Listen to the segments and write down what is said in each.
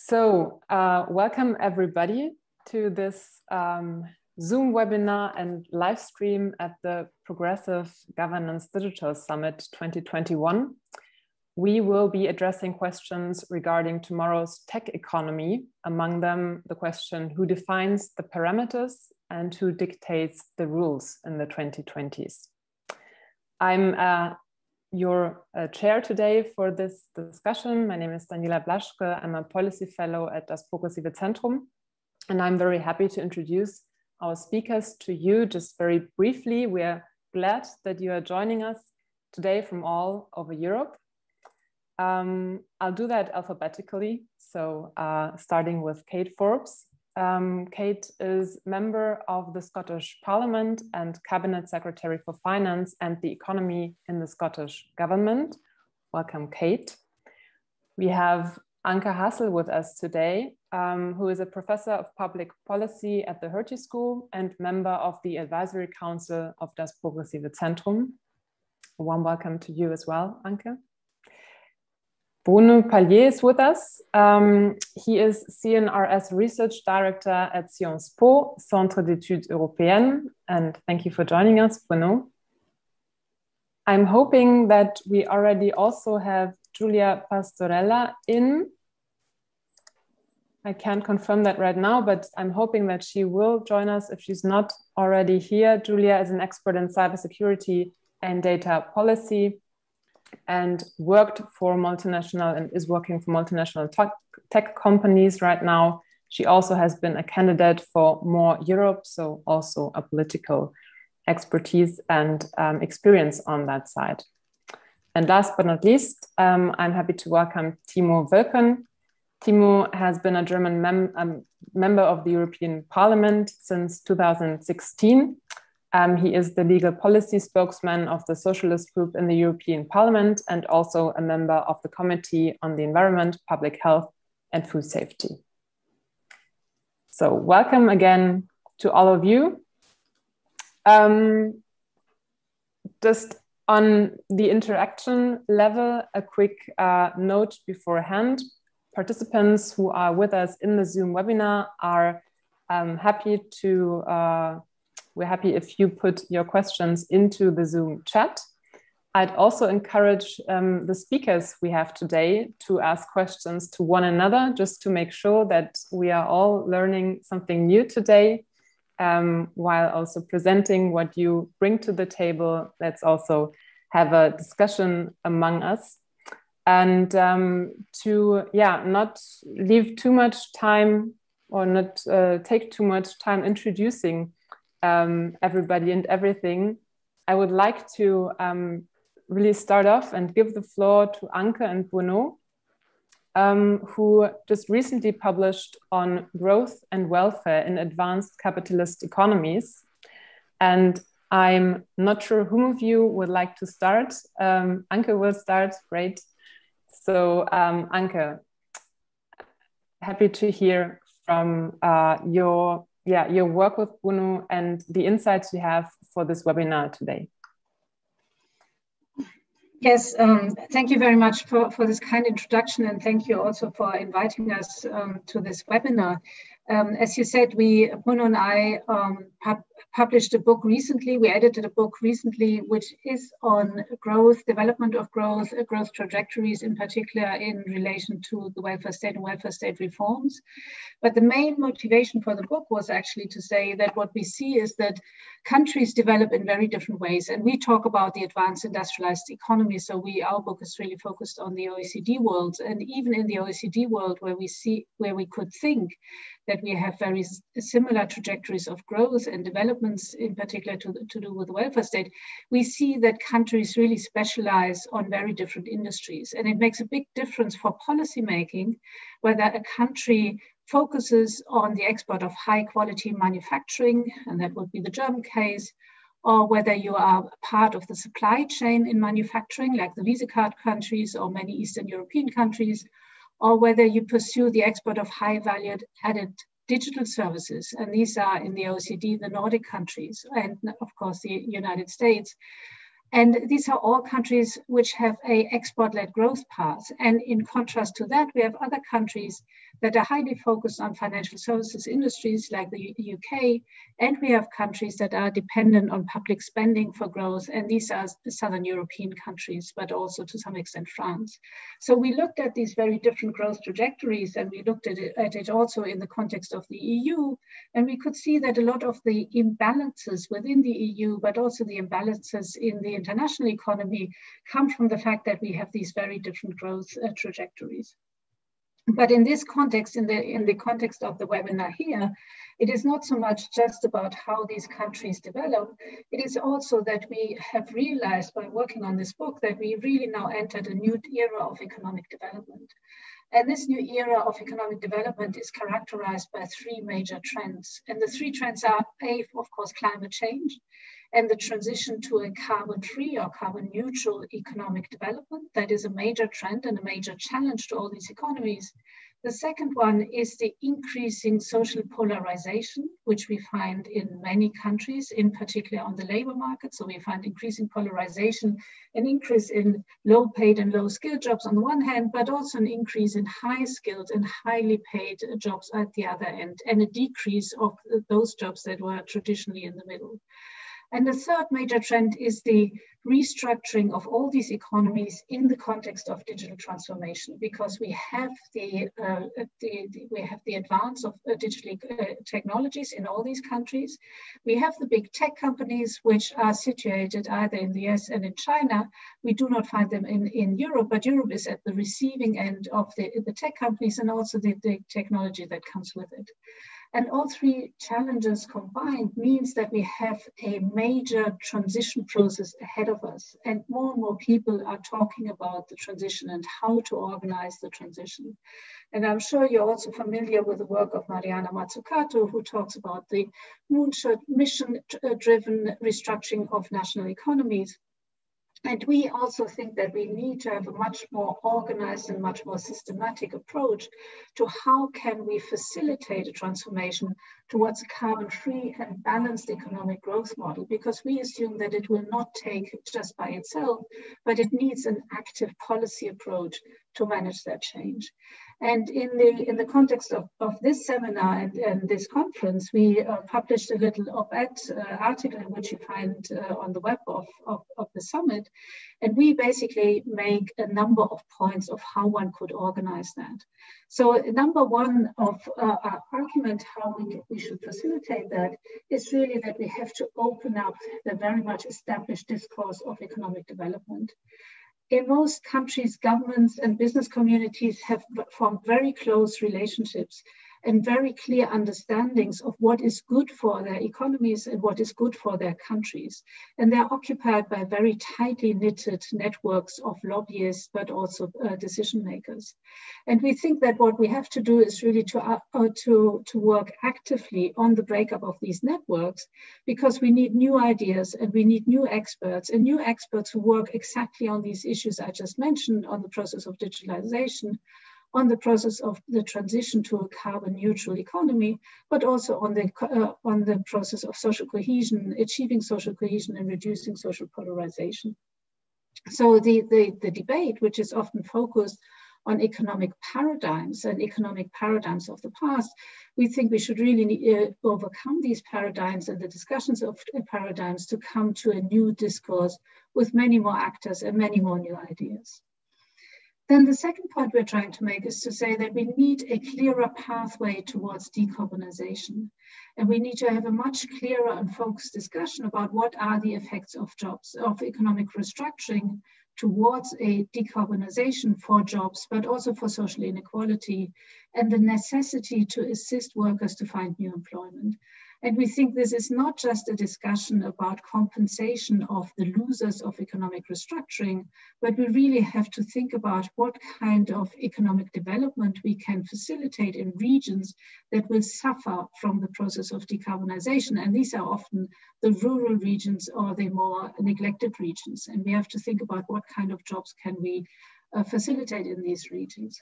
Welcome everybody to this Zoom webinar and live stream at the Progressive Governance Digital Summit 2021. We will be addressing questions regarding tomorrow's tech economy, among them the question, who defines the parameters and who dictates the rules in the 2020s? I'm your chair today for this discussion. My name is Daniela Blaschke. I'm a policy fellow at das Progressive Zentrum, and I'm very happy to introduce our speakers to you just very briefly. We are glad that you are joining us today from all over Europe. I'll do that alphabetically. So starting with Kate Forbes. Kate is member of the Scottish Parliament and Cabinet Secretary for Finance and the Economy in the Scottish Government. Welcome, Kate. We have Anke Hassel with us today, who is a professor of public policy at the Hertie School and member of the Advisory Council of das Progressive Zentrum. A warm welcome to you as well, Anke. Bruno Pallier is with us. He is CNRS Research Director at Sciences Po, Centre d'études européennes, and thank you for joining us, Bruno. I'm hoping that we already also have Giulia Pastorella in. I can't confirm that right now, but I'm hoping that she will join us if she's not already here. Giulia is an expert in cybersecurity and data policy, and worked for multinational and is working for multinational tech companies right now. She also has been a candidate for More Europe, so also a political expertise and experience on that side. And last but not least, I'm happy to welcome Timo Wölken. Timo has been a German member of the European Parliament since 2016. He is the legal policy spokesman of the Socialist Group in the European Parliament and also a member of the Committee on the Environment, Public Health and Food Safety. So welcome again to all of you. Just on the interaction level, a quick note beforehand. Participants who are with us in the Zoom webinar are we're happy if you put your questions into the Zoom chat. I'd also encourage the speakers we have today to ask questions to one another, just to make sure that we are all learning something new today, while also presenting what you bring to the table. Let's also have a discussion among us. And to not leave too much time or not take too much time introducing everybody and everything, I would like to really start off and give the floor to Anke and Bruno, who just recently published on growth and welfare in advanced capitalist economies. And I'm not sure whom of you would like to start. Anke will start, great. So Anke, happy to hear from your work with Bruno and the insights you have for this webinar today. Yes, thank you very much for this kind introduction, and thank you also for inviting us to this webinar. As you said, Bruno and I published a book recently. We edited a book recently, which is on growth, development of growth, growth trajectories, in particular in relation to the welfare state and welfare state reforms. But the main motivation for the book was actually to say that what we see is that countries develop in very different ways. And we talk about the advanced industrialized economy. So our book is really focused on the OECD world. And even in the OECD world, where we could think that we have very similar trajectories of growth and developments, in particular to do with the welfare state, we see that countries really specialize on very different industries. And it makes a big difference for policymaking whether a country focuses on the export of high quality manufacturing, and that would be the German case, or whether you are part of the supply chain in manufacturing, like the Visa card countries or many Eastern European countries, or whether you pursue the export of high value added digital services. And these are in the OECD, the Nordic countries, and of course the United States. And these are all countries which have an export-led growth path. And in contrast to that, we have other countries that are highly focused on financial services industries like the UK, and we have countries that are dependent on public spending for growth, and these are the Southern European countries, but also to some extent France. So we looked at these very different growth trajectories, and we looked at it also in the context of the EU, and we could see that a lot of the imbalances within the EU, but also the imbalances in the international economy, come from the fact that we have these very different growth trajectories. But in this context, in the context of the webinar here, it is not so much just about how these countries develop. It is also that we have realized by working on this book that we really now entered a new era of economic development. And this new era of economic development is characterized by three major trends. And the three trends are, A, of course, climate change, and the transition to a carbon-free or carbon-neutral economic development. That is a major trend and a major challenge to all these economies. The second one is the increasing social polarization, which we find in many countries, in particular on the labor market. So we find increasing polarization, an increase in low-paid and low-skilled jobs on the one hand, but also an increase in high-skilled and highly paid jobs at the other end, and a decrease of those jobs that were traditionally in the middle. And the third major trend is the restructuring of all these economies in the context of digital transformation, because we have the advance of digital technologies in all these countries. We have the big tech companies, which are situated either in the US and in China. We do not find them in Europe, but Europe is at the receiving end of the tech companies and also the technology that comes with it. And all three challenges combined means that we have a major transition process ahead of us. And more people are talking about the transition and how to organize the transition. And I'm sure you're also familiar with the work of Mariana Mazzucato, who talks about the moonshot mission-driven restructuring of national economies. And we also think that we need to have a much more organized and much more systematic approach to how can we facilitate a transformation towards a carbon-free and balanced economic growth model, because we assume that it will not take just by itself, but it needs an active policy approach to manage that change. And in the context of this seminar and this conference, we published a little op-ed article, which you find on the web of the summit. And we basically make a number of points of how one could organize that. So number one of our argument how we should facilitate that is really that we have to open up the very much established discourse of economic development. In most countries, governments and business communities have formed very close relationships and very clear understandings of what is good for their economies and what is good for their countries. And they're occupied by very tightly knitted networks of lobbyists, but also decision makers. And we think that what we have to do is really to work actively on the breakup of these networks, because we need new ideas and we need new experts who work exactly on these issues I just mentioned, on the process of digitalization, on the process of the transition to a carbon neutral economy, but also on the process of social cohesion, achieving social cohesion and reducing social polarization. So the debate, which is often focused on economic paradigms and economic paradigms of the past, we think we should really overcome these paradigms and the discussions of paradigms to come to a new discourse with many more actors and many more new ideas. Then the second point we're trying to make is to say that we need a clearer pathway towards decarbonization. And we need to have a much clearer and focused discussion about what are the effects of jobs, of economic restructuring towards a decarbonization for jobs, but also for social inequality, and the necessity to assist workers to find new employment. And we think this is not just a discussion about compensation of the losers of economic restructuring, but we really have to think about what kind of economic development we can facilitate in regions that will suffer from the process of decarbonization. And these are often the rural regions or the more neglected regions. And we have to think about what kind of jobs can we facilitate in these regions.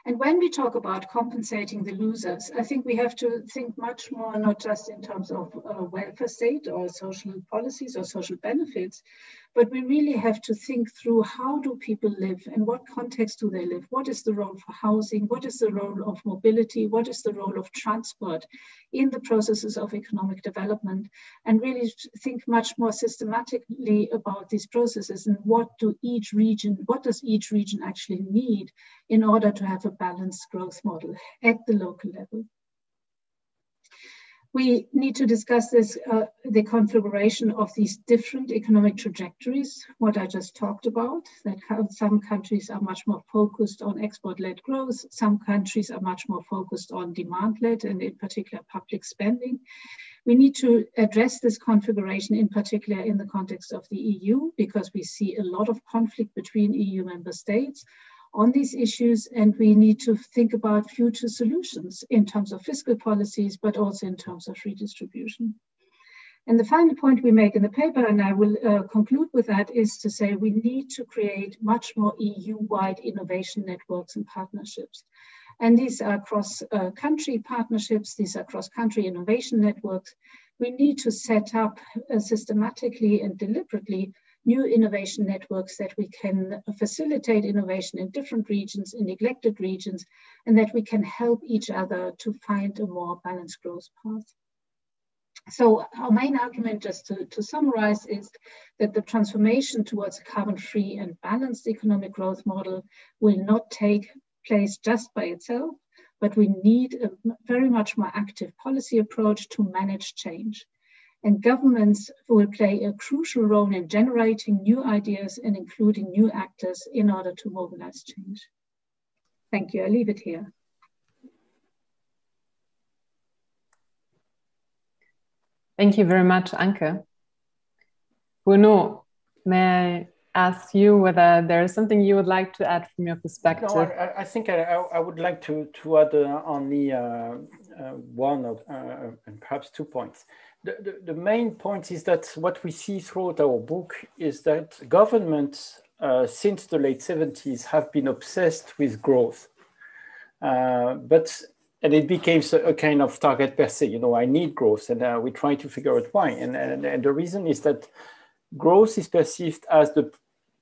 And when we talk about compensating the losers, I think we have to think much more, not just in terms of welfare state or social policies or social benefits, but we really have to think through how do people live and what context do they live? What is the role for housing? What is the role of mobility? What is the role of transport in the processes of economic development? And really think much more systematically about these processes and what does each region actually need in order to have a balanced growth model at the local level. We need to discuss this, the configuration of these different economic trajectories, what I just talked about, that some countries are much more focused on export-led growth, some countries are much more focused on demand-led and in particular public spending. We need to address this configuration in particular in the context of the EU, because we see a lot of conflict between EU member states on these issues, and we need to think about future solutions in terms of fiscal policies, but also in terms of redistribution. And the final point we make in the paper, and I will conclude with that, is to say we need to create much more EU-wide innovation networks and partnerships. And these are cross-country partnerships, these are cross-country innovation networks. We need to set up systematically and deliberately new innovation networks that we can facilitate innovation in different regions, in neglected regions, and that we can help each other to find a more balanced growth path. So our main argument, just to summarize, is that the transformation towards a carbon-free and balanced economic growth model will not take place just by itself, but we need a very much more active policy approach to manage change. And governments will play a crucial role in generating new ideas and including new actors in order to mobilize change. Thank you. I leave it here. Thank you very much, Anke. Bruno, may I ask you whether there is something you would like to add from your perspective? No, I think I would like to add only one and perhaps 2 points. The main point is that what we see throughout our book is that governments since the late 70s have been obsessed with growth. And it became a kind of target per se, I need growth, and we try to figure out why. And the reason is that growth is perceived as the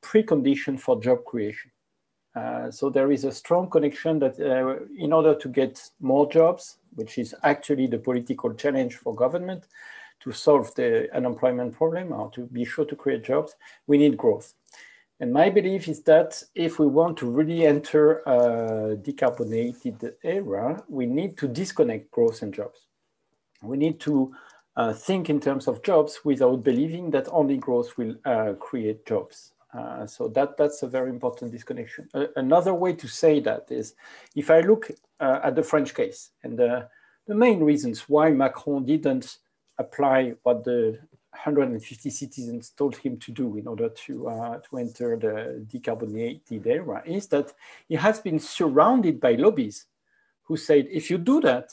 precondition for job creation. So there is a strong connection that in order to get more jobs, which is actually the political challenge for government to solve the unemployment problem or to be sure to create jobs, we need growth. And my belief is that if we want to really enter a decarbonated era, we need to disconnect growth and jobs. We need to think in terms of jobs without believing that only growth will create jobs. So that's a very important disconnection. Another way to say that is, if I look at the French case, and the main reasons why Macron didn't apply what the 150 citizens told him to do in order to enter the decarbonated era is that he has been surrounded by lobbies who said, if you do that,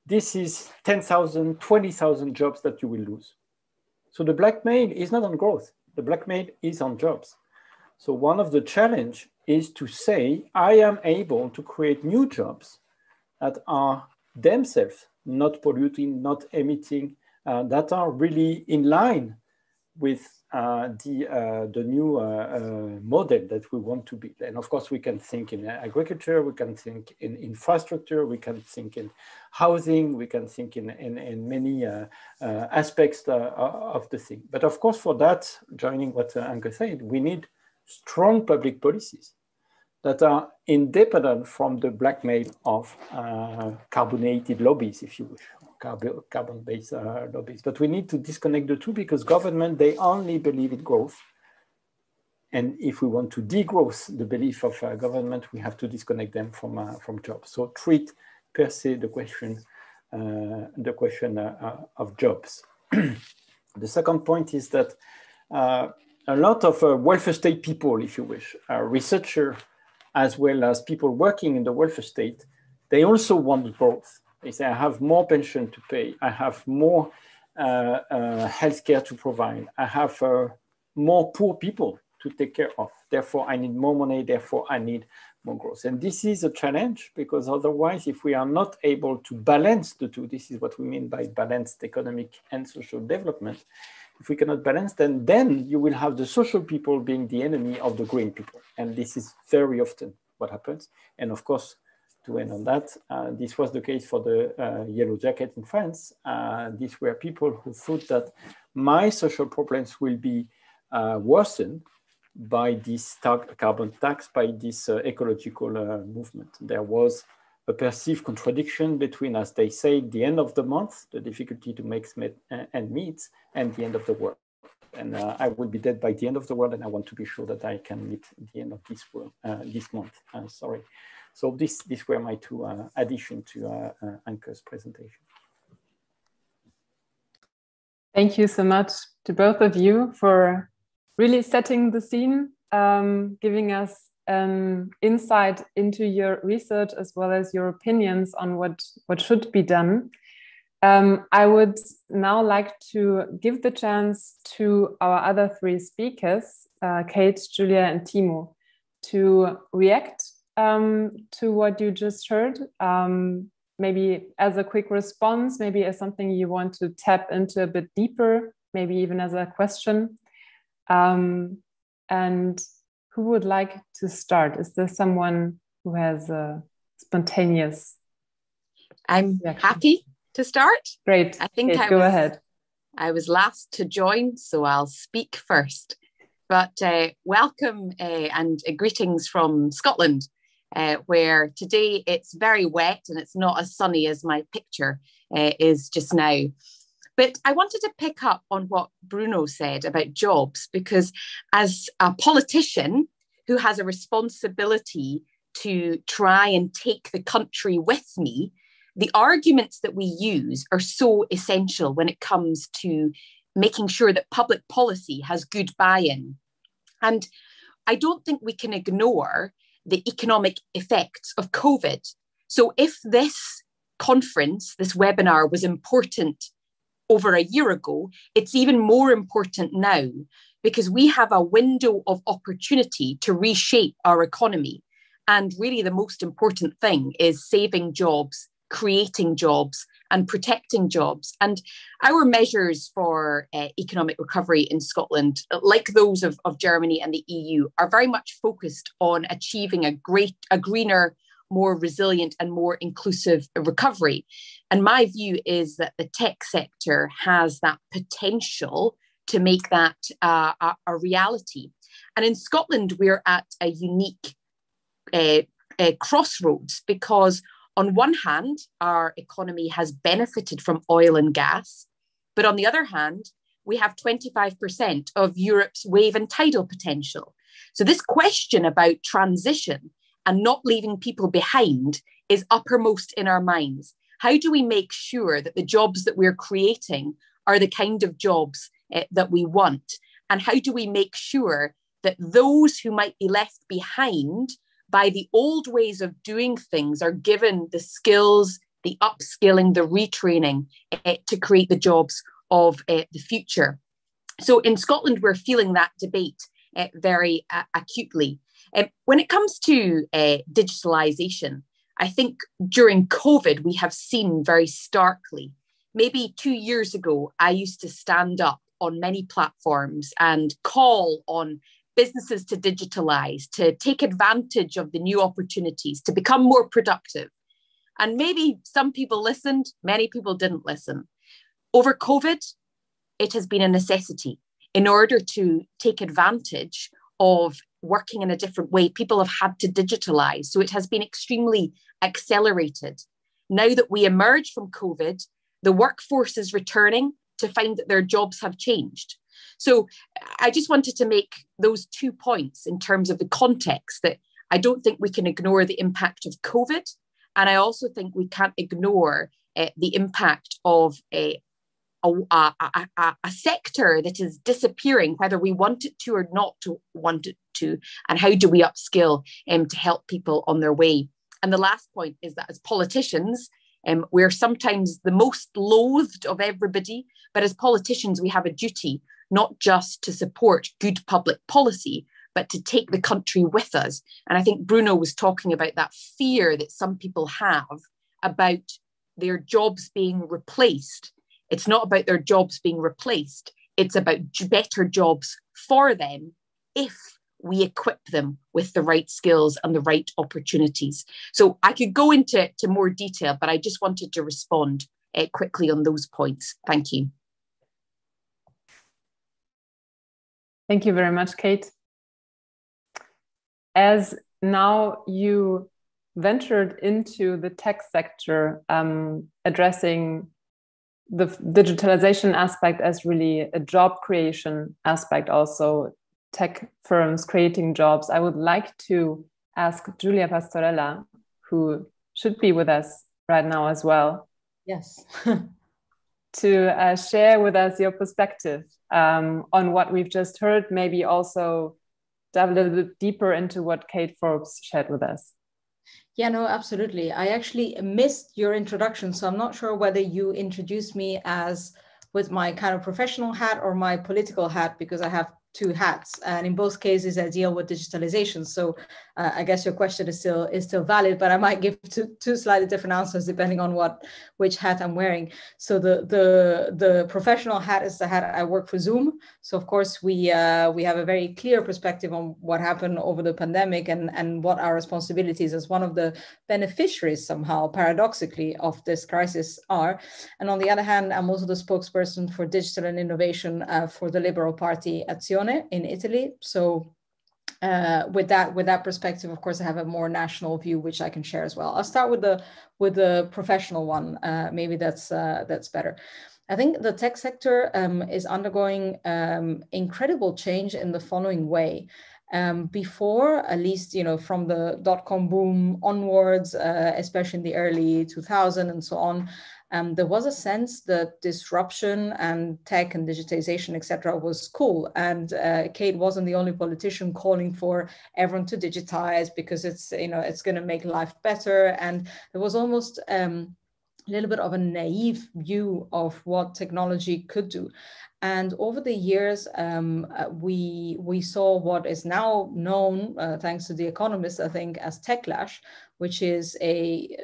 this is 10,000, 20,000 jobs that you will lose. So the blackmail is not on growth. The blackmail is on jobs. So one of the challenge is to say, I am able to create new jobs that are themselves not polluting, not emitting, that are really in line with the new model that we want to build. And of course, we can think in agriculture, we can think in infrastructure, we can think in housing, we can think in many aspects of the thing. But of course, for that, joining what Anke said, we need strong public policies that are independent from the blackmail of carbonated lobbies, if you wish. Carbon-based lobbies. But we need to disconnect the two because government, they only believe in growth. And if we want to degrowth the belief of government, we have to disconnect them from jobs. So treat per se the question of jobs. The second point is that a lot of welfare state people, if you wish, researchers, as well as people working in the welfare state, they also want growth. They say, I have more pension to pay. I have more healthcare to provide. I have more poor people to take care of. Therefore, I need more money. Therefore, I need more growth. And this is a challenge, because otherwise, if we are not able to balance the two, this is what we mean by balanced economic and social development. If we cannot balance, then you will have the social people being the enemy of the green people. And this is very often what happens. And of course, to end on that, this was the case for the yellow jacket in France. These were people who thought that my social problems will be worsened by this carbon tax, by this ecological movement. There was a perceived contradiction between, as they say, the end of the month, the difficulty to make ends meet, and the end of the world. And I will be dead by the end of the world, and I want to be sure that I can meet the end of this world, this month. Sorry. So these were my two additions to Anke's presentation. Thank you so much to both of you for really setting the scene, giving us an insight into your research as well as your opinions on what should be done. I would now like to give the chance to our other three speakers, Kate, Julia, and Timo, to react to what you just heard. Maybe as a quick response, maybe as something you want to tap into a bit deeper, maybe even as a question. And who would like to start? Is there someone who has a spontaneous I'm reaction? happy to start. Great. I think Kate, go ahead. I was last to join, so I'll speak first. But welcome and greetings from Scotland, where today it's very wet and it's not as sunny as my picture is just now. But I wanted to pick up on what Bruno said about jobs, because as a politician who has a responsibility to try and take the country with me, the arguments that we use are so essential when it comes to making sure that public policy has good buy-in. And I don't think we can ignore the economic effects of COVID. So if this conference, this webinar was important over a year ago, it's even more important now, because we have a window of opportunity to reshape our economy. And really the most important thing is saving jobs, creating jobs, and protecting jobs. And our measures for economic recovery in Scotland, like those of Germany and the EU, are very much focused on achieving a greener, more resilient and more inclusive recovery. And my view is that the tech sector has that potential to make that a reality. And in Scotland, we're at a unique crossroads, because on one hand, our economy has benefited from oil and gas, but on the other hand, we have 25% of Europe's wave and tidal potential. So this question about transition and not leaving people behind is uppermost in our minds. How do we make sure that the jobs that we're creating are the kind of jobs that we want? And how do we make sure that those who might be left behind by the old ways of doing things are given the skills, the upskilling, the retraining to create the jobs of the future? So in Scotland, we're feeling that debate very acutely. When it comes to digitalisation, I think during COVID, we have seen very starkly, maybe 2 years ago, I used to stand up on many platforms and call on businesses to digitalise, to take advantage of the new opportunities, to become more productive. And maybe some people listened, many people didn't listen. Over COVID, it has been a necessity. In order to take advantage of working in a different way, people have had to digitalise. So it has been extremely accelerated. Now that we emerge from COVID, the workforce is returning to find that their jobs have changed. So I just wanted to make those 2 points in terms of the context, that I don't think we can ignore the impact of COVID. And I also think we can't ignore the impact of a sector that is disappearing, whether we want it to or not to want it to, and how do we upskill to help people on their way. And the last point is that as politicians, we're sometimes the most loathed of everybody, but as politicians, we have a duty not just to support good public policy, but to take the country with us. And I think Bruno was talking about that fear that some people have about their jobs being replaced. It's not about their jobs being replaced. It's about better jobs for them if we equip them with the right skills and the right opportunities. So I could go into more detail, but I just wanted to respond quickly on those points. Thank you. Thank you very much, Kate. As now you ventured into the tech sector, addressing the digitalization aspect as really a job creation aspect, also tech firms creating jobs, I would like to ask Giulia Pastorella, who should be with us right now as well. Yes. To share with us your perspective on what we've just heard, maybe also dive a little bit deeper into what Kate Forbes shared with us. Yeah, no, absolutely. I actually missed your introduction, so I'm not sure whether you introduced me as with my kind of professional hat or my political hat, because I have two hats, and in both cases I deal with digitalization. So I guess your question is still valid, but I might give two slightly different answers depending on which hat I'm wearing. So the professional hat is the hat I work for Zoom. So of course we have a very clear perspective on what happened over the pandemic and what our responsibilities as one of the beneficiaries somehow paradoxically of this crisis are. And on the other hand, I'm also the spokesperson for digital and innovation for the Liberal Party Azione in Italy. So with that perspective, of course, I have a more national view, which I can share as well. I'll start with the professional one. Maybe that's better. I think the tech sector is undergoing incredible change in the following way. Before, at least, from the dot-com boom onwards, especially in the early 2000s and so on, there was a sense that disruption and tech and digitization, etc., was cool. And Kate wasn't the only politician calling for everyone to digitize because it's going to make life better. And there was almost a little bit of a naive view of what technology could do. And over the years, we saw what is now known, thanks to The Economist, I think, as techlash, which is a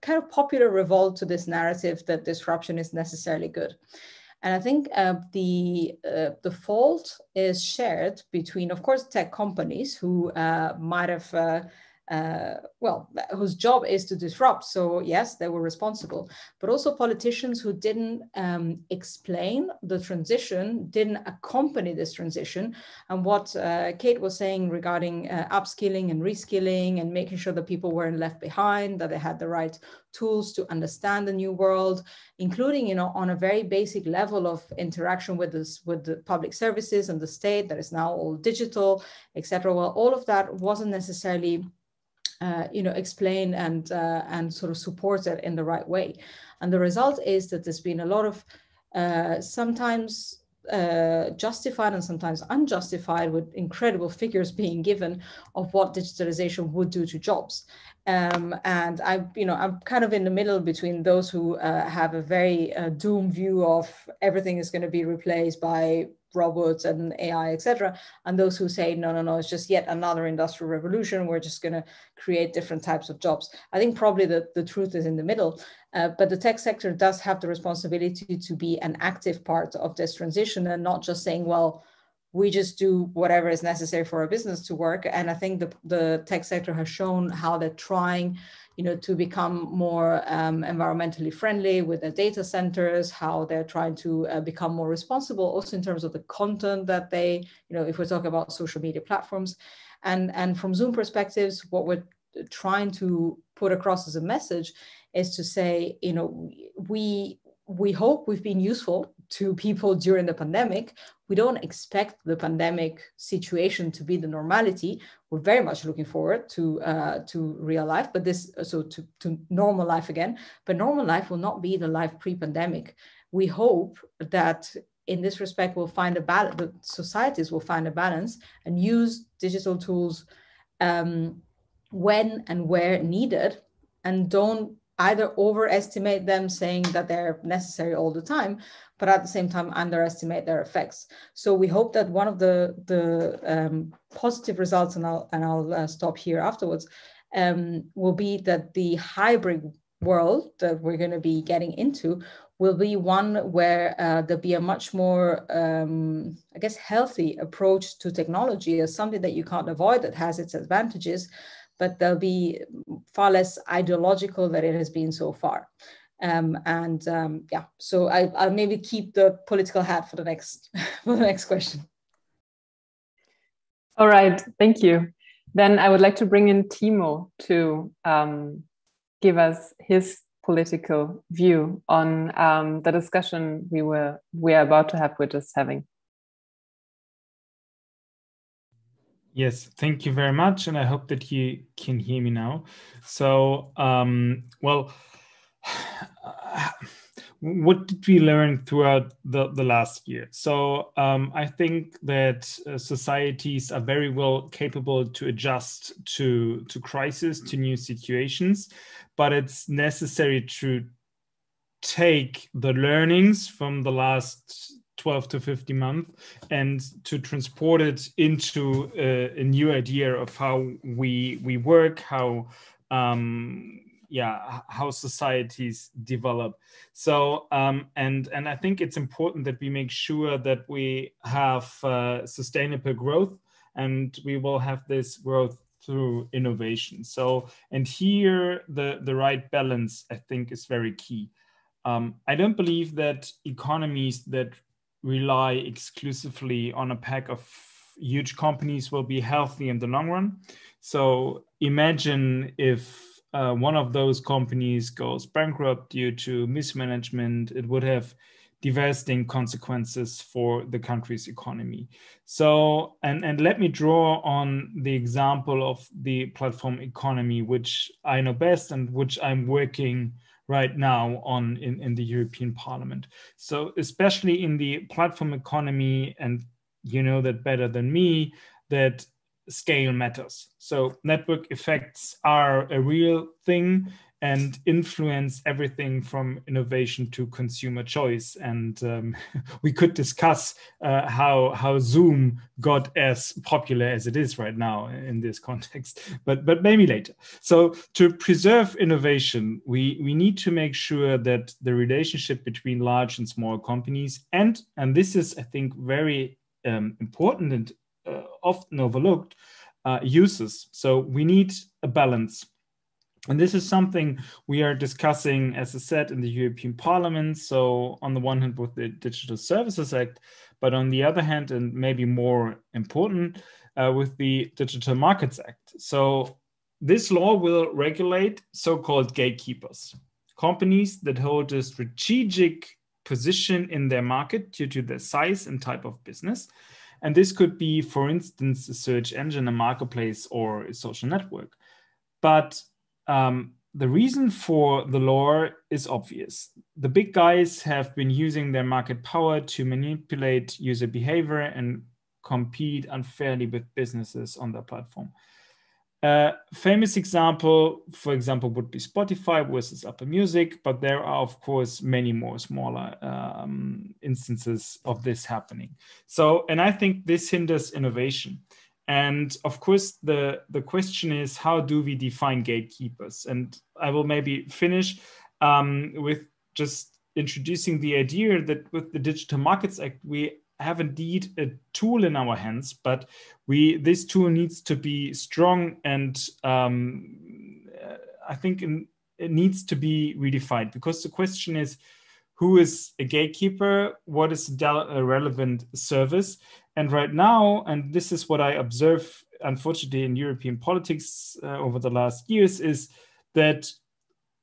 kind of popular revolt to this narrative that disruption is necessarily good. And I think the fault is shared between, of course, tech companies who might have whose job is to disrupt. So yes, they were responsible, but also politicians who didn't explain the transition, didn't accompany this transition. And what Kate was saying regarding upskilling and reskilling and making sure that people weren't left behind, that they had the right tools to understand the new world, including, on a very basic level of interaction with the public services and the state that is now all digital, etc. Well, all of that wasn't necessarily explained and sort of supported in the right way. And the result is that there's been a lot of sometimes justified and sometimes unjustified, with incredible figures being given of what digitalization would do to jobs. And I'm kind of in the middle between those who have a very doom view of everything is going to be replaced by robots and AI, etc., and those who say no, it's just yet another industrial revolution. We're just going to create different types of jobs. I think probably the truth is in the middle, but the tech sector does have the responsibility to be an active part of this transition and not just saying, well, we just do whatever is necessary for our business to work. And I think the tech sector has shown how they're trying to become more environmentally friendly with their data centers, how they're trying to become more responsible also in terms of the content that they, if we're talking about social media platforms. And from Zoom perspectives, what we're trying to put across as a message is to say, we hope we've been useful to people during the pandemic. We don't expect the pandemic situation to be the normality. We're very much looking forward to real life, but to normal life again. But normal life will not be the life pre-pandemic. We hope that in this respect, we'll find a balance. The societies will find a balance and use digital tools when and where needed, and don't either overestimate them, saying that they're necessary all the time, but at the same time underestimate their effects. So we hope that one of the positive results, and I'll stop here afterwards, will be that the hybrid world that we're going to be getting into will be one where there'll be a much more, I guess, healthy approach to technology as something that you can't avoid, that has its advantages, but they'll be far less ideological than it has been so far. Yeah, so I'll maybe keep the political hat for the next question. All right, thank you. Then I would like to bring in Timo to give us his political view on the discussion we are about to have. We're just having. Yes, thank you very much, and I hope that you can hear me now. So, well, what did we learn throughout the last year? So I think that societies are very well capable to adjust to crisis, to new situations, but it's necessary to take the learnings from the last 12 to 15 months and to transport it into a new idea of how we work, how societies develop. So and I think it's important that we make sure that we have sustainable growth, and we will have this growth through innovation. So, and here the right balance, I think, is very key. I don't believe that economies that rely exclusively on a pack of huge companies will be healthy in the long run. So imagine if one of those companies goes bankrupt due to mismanagement, it would have devastating consequences for the country's economy. So, and let me draw on the example of the platform economy, which I know best and which I'm working right now on in the European Parliament. So especially in the platform economy, and you know that better than me, that scale matters. So network effects are a real thing and influence everything from innovation to consumer choice. And we could discuss how Zoom got as popular as it is right now in this context, but maybe later. So to preserve innovation, we need to make sure that the relationship between large and small companies, and this is, I think, very important and often overlooked, uses. So we need a balance. And this is something we are discussing, as I said, in the European Parliament. So on the one hand with the Digital Services Act, but on the other hand, and maybe more important, with the Digital Markets Act. So this law will regulate so-called gatekeepers, companies that hold a strategic position in their market due to their size and type of business. And this could be, for instance, a search engine, a marketplace, or a social network. But the reason for the law is obvious. The big guys have been using their market power to manipulate user behavior and compete unfairly with businesses on their platform. Famous example, for example, would be Spotify versus Apple Music, but there are, of course, many more smaller instances of this happening. So, and I think this hinders innovation. And of course, the question is, how do we define gatekeepers? And I will maybe finish with just introducing the idea that with the Digital Markets Act, we have indeed a tool in our hands, but this tool needs to be strong, and I think it needs to be redefined, because the question is, who is a gatekeeper? What is a relevant service? And right now, and this is what I observe, unfortunately, in European politics over the last years, is that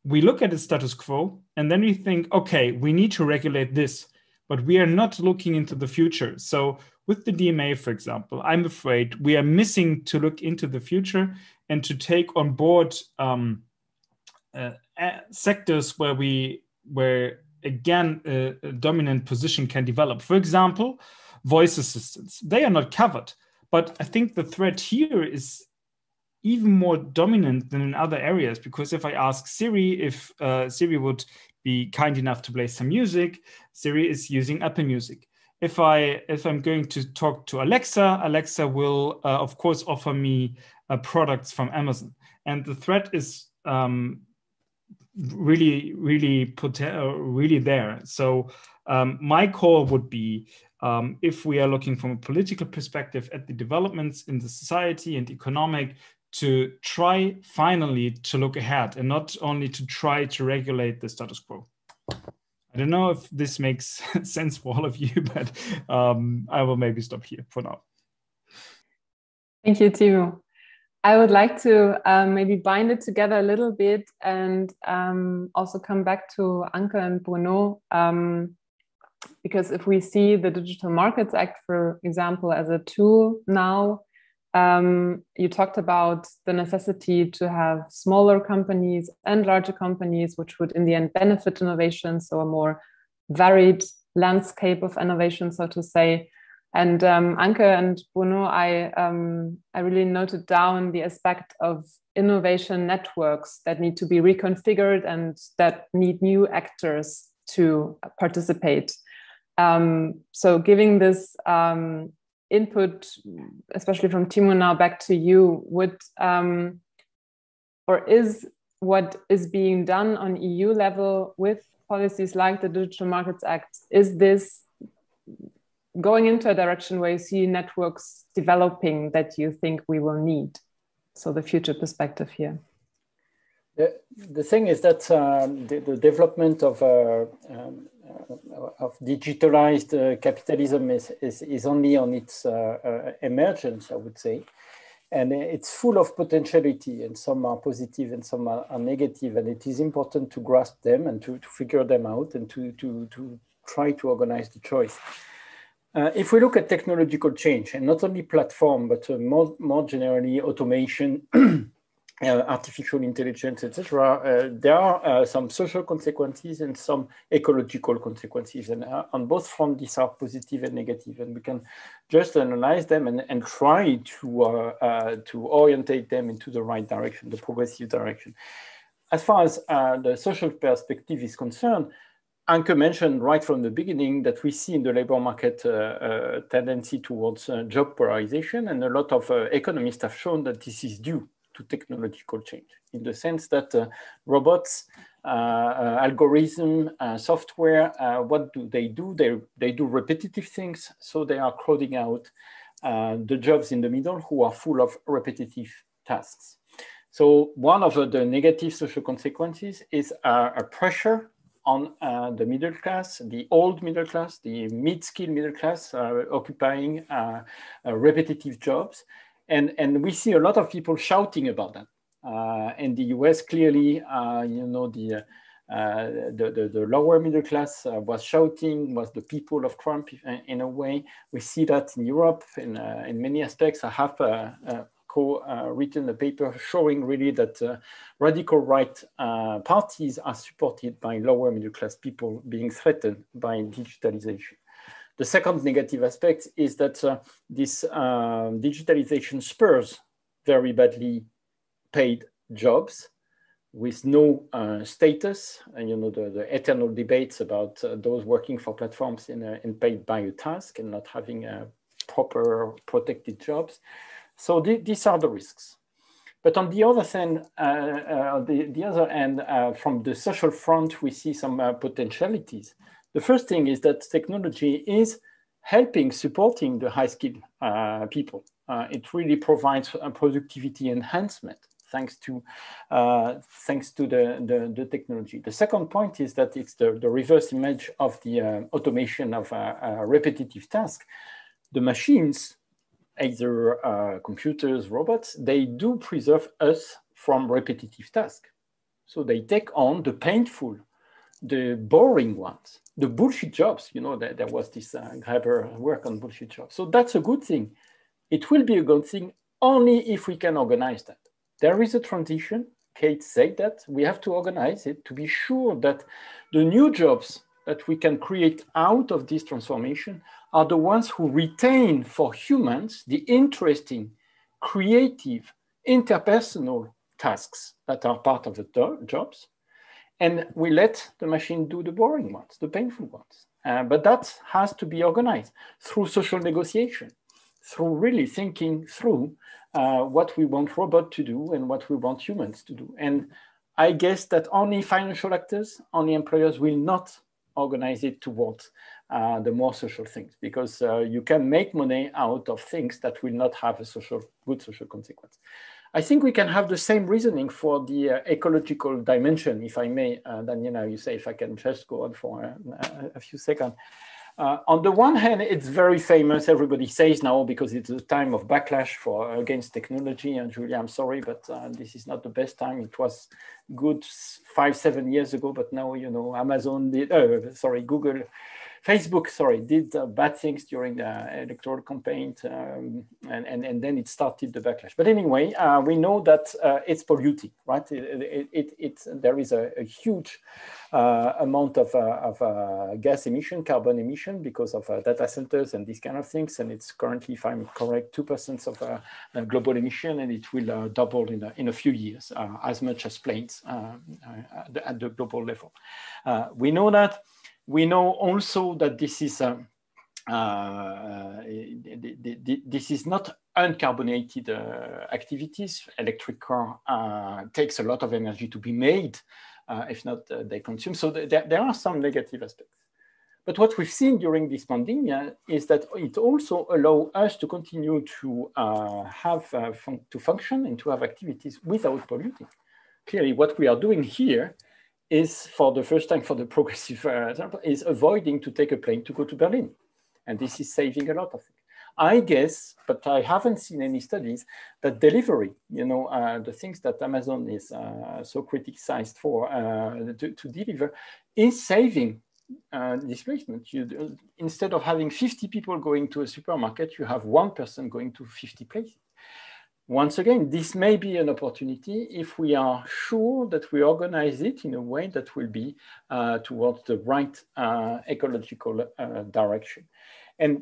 we look at the status quo and then we think, okay, we need to regulate this, but we are not looking into the future. So with the DMA, for example, I'm afraid we are missing to look into the future and to take on board sectors where again, a dominant position can develop. For example, voice assistants, they are not covered. But I think the threat here is even more dominant than in other areas, because if I ask Siri if Siri would be kind enough to play some music, Siri is using Apple Music. If I'm going to talk to Alexa, Alexa will of course offer me products from Amazon, and the threat is really there. So my call would be, if we are looking from a political perspective at the developments in the society and economic, to try finally to look ahead and not only to try to regulate the status quo. I don't know if this makes sense for all of you, but I will maybe stop here for now. Thank you, Timo. I would like to maybe bind it together a little bit and also come back to Anke and Bruno, because if we see the Digital Markets Act, for example, as a tool now, you talked about the necessity to have smaller companies and larger companies, which would in the end benefit innovation, so a more varied landscape of innovation, so to say. And Anke and Bruno, I really noted down the aspect of innovation networks that need to be reconfigured and that need new actors to participate. So giving this input, especially from Timo now, back to you, would or is what is being done on EU level with policies like the Digital Markets Act, is this going into a direction where you see networks developing that you think we will need? So the future perspective here. The thing is that the development of digitalized capitalism is only on its emergence, I would say. And it's full of potentiality, and some are positive and some are negative. And it is important to grasp them and to figure them out and to try to organize the choice. If we look at technological change, and not only platform, but more generally automation, artificial intelligence, etc., there are some social consequences and some ecological consequences. And on both fronts, these are positive and negative. And we can just analyze them and try to orientate them into the right direction, the progressive direction. As far as the social perspective is concerned, Anke mentioned right from the beginning that we see in the labor market a tendency towards job polarization, and a lot of economists have shown that this is due to technological change, in the sense that robots, algorithm, software, what do? They do repetitive things, so they are crowding out the jobs in the middle who are full of repetitive tasks. So one of the negative social consequences is a pressure on the middle class, the old middle class, the mid-skill middle class, occupying repetitive jobs. And we see a lot of people shouting about that. In the US, clearly, you know, the lower middle class was shouting, was the people of Trump in a way. We see that in Europe in many aspects. I have written a paper showing really that radical right parties are supported by lower middle class people being threatened by digitalization. The second negative aspect is that this digitalization spurs very badly paid jobs with no status, and you know the eternal debates about those working for platforms in paid by a task and not having proper protected jobs. So these are the risks. But on the other hand, from the social front, we see some potentialities. The first thing is that technology is helping, supporting the high-skilled people. It really provides a productivity enhancement thanks to the technology. The second point is that it's the reverse image of the automation of repetitive tasks. The machines, either computers, robots, they do preserve us from repetitive tasks. So they take on the painful, the boring ones, the bullshit jobs. You know, there was this Graeber work on bullshit jobs. So that's a good thing. It will be a good thing only if we can organize that. There is a transition. Kate said that we have to organize it to be sure that the new jobs that we can create out of this transformation are the ones who retain for humans the interesting, creative, interpersonal tasks that are part of the jobs, and we let the machine do the boring ones, the painful ones. But that has to be organized through social negotiation, through really thinking through what we want robots to do and what we want humans to do. And I guess that only financial actors, only employers will not organize it towards the more social things, because you can make money out of things that will not have a good social consequence. I think we can have the same reasoning for the ecological dimension, if I may. Daniela, you say if I can just go on for a few seconds. On the one hand, it's very famous. Everybody says now, because it's a time of backlash against technology. And Julia, I'm sorry, but this is not the best time. It was good 5-7 years ago, but now, you know, Amazon did, Google, Facebook, did bad things during the electoral campaign, and then it started the backlash. But anyway, we know that it's polluting, right? There is a huge amount of gas emission, carbon emission, because of data centers and these kind of things. And it's currently, if I'm correct, 2% of global emission, and it will double in a few years, as much as planes at the global level. We know that. We know also that this is not uncarbonated activities. Electric car takes a lot of energy to be made, if not they consume. So there are some negative aspects. But what we've seen during this pandemic is that it also allows us to continue to to function and to have activities without polluting. Clearly, what we are doing here is, for the first time for the progressive example, is avoiding to take a plane to go to Berlin. And this is saving a lot of things. I guess, but I haven't seen any studies, that delivery, you know, the things that Amazon is so criticized for to deliver, is saving displacement. Instead of having 50 people going to a supermarket, you have one person going to 50 places. Once again, this may be an opportunity if we are sure that we organize it in a way that will be towards the right ecological direction. And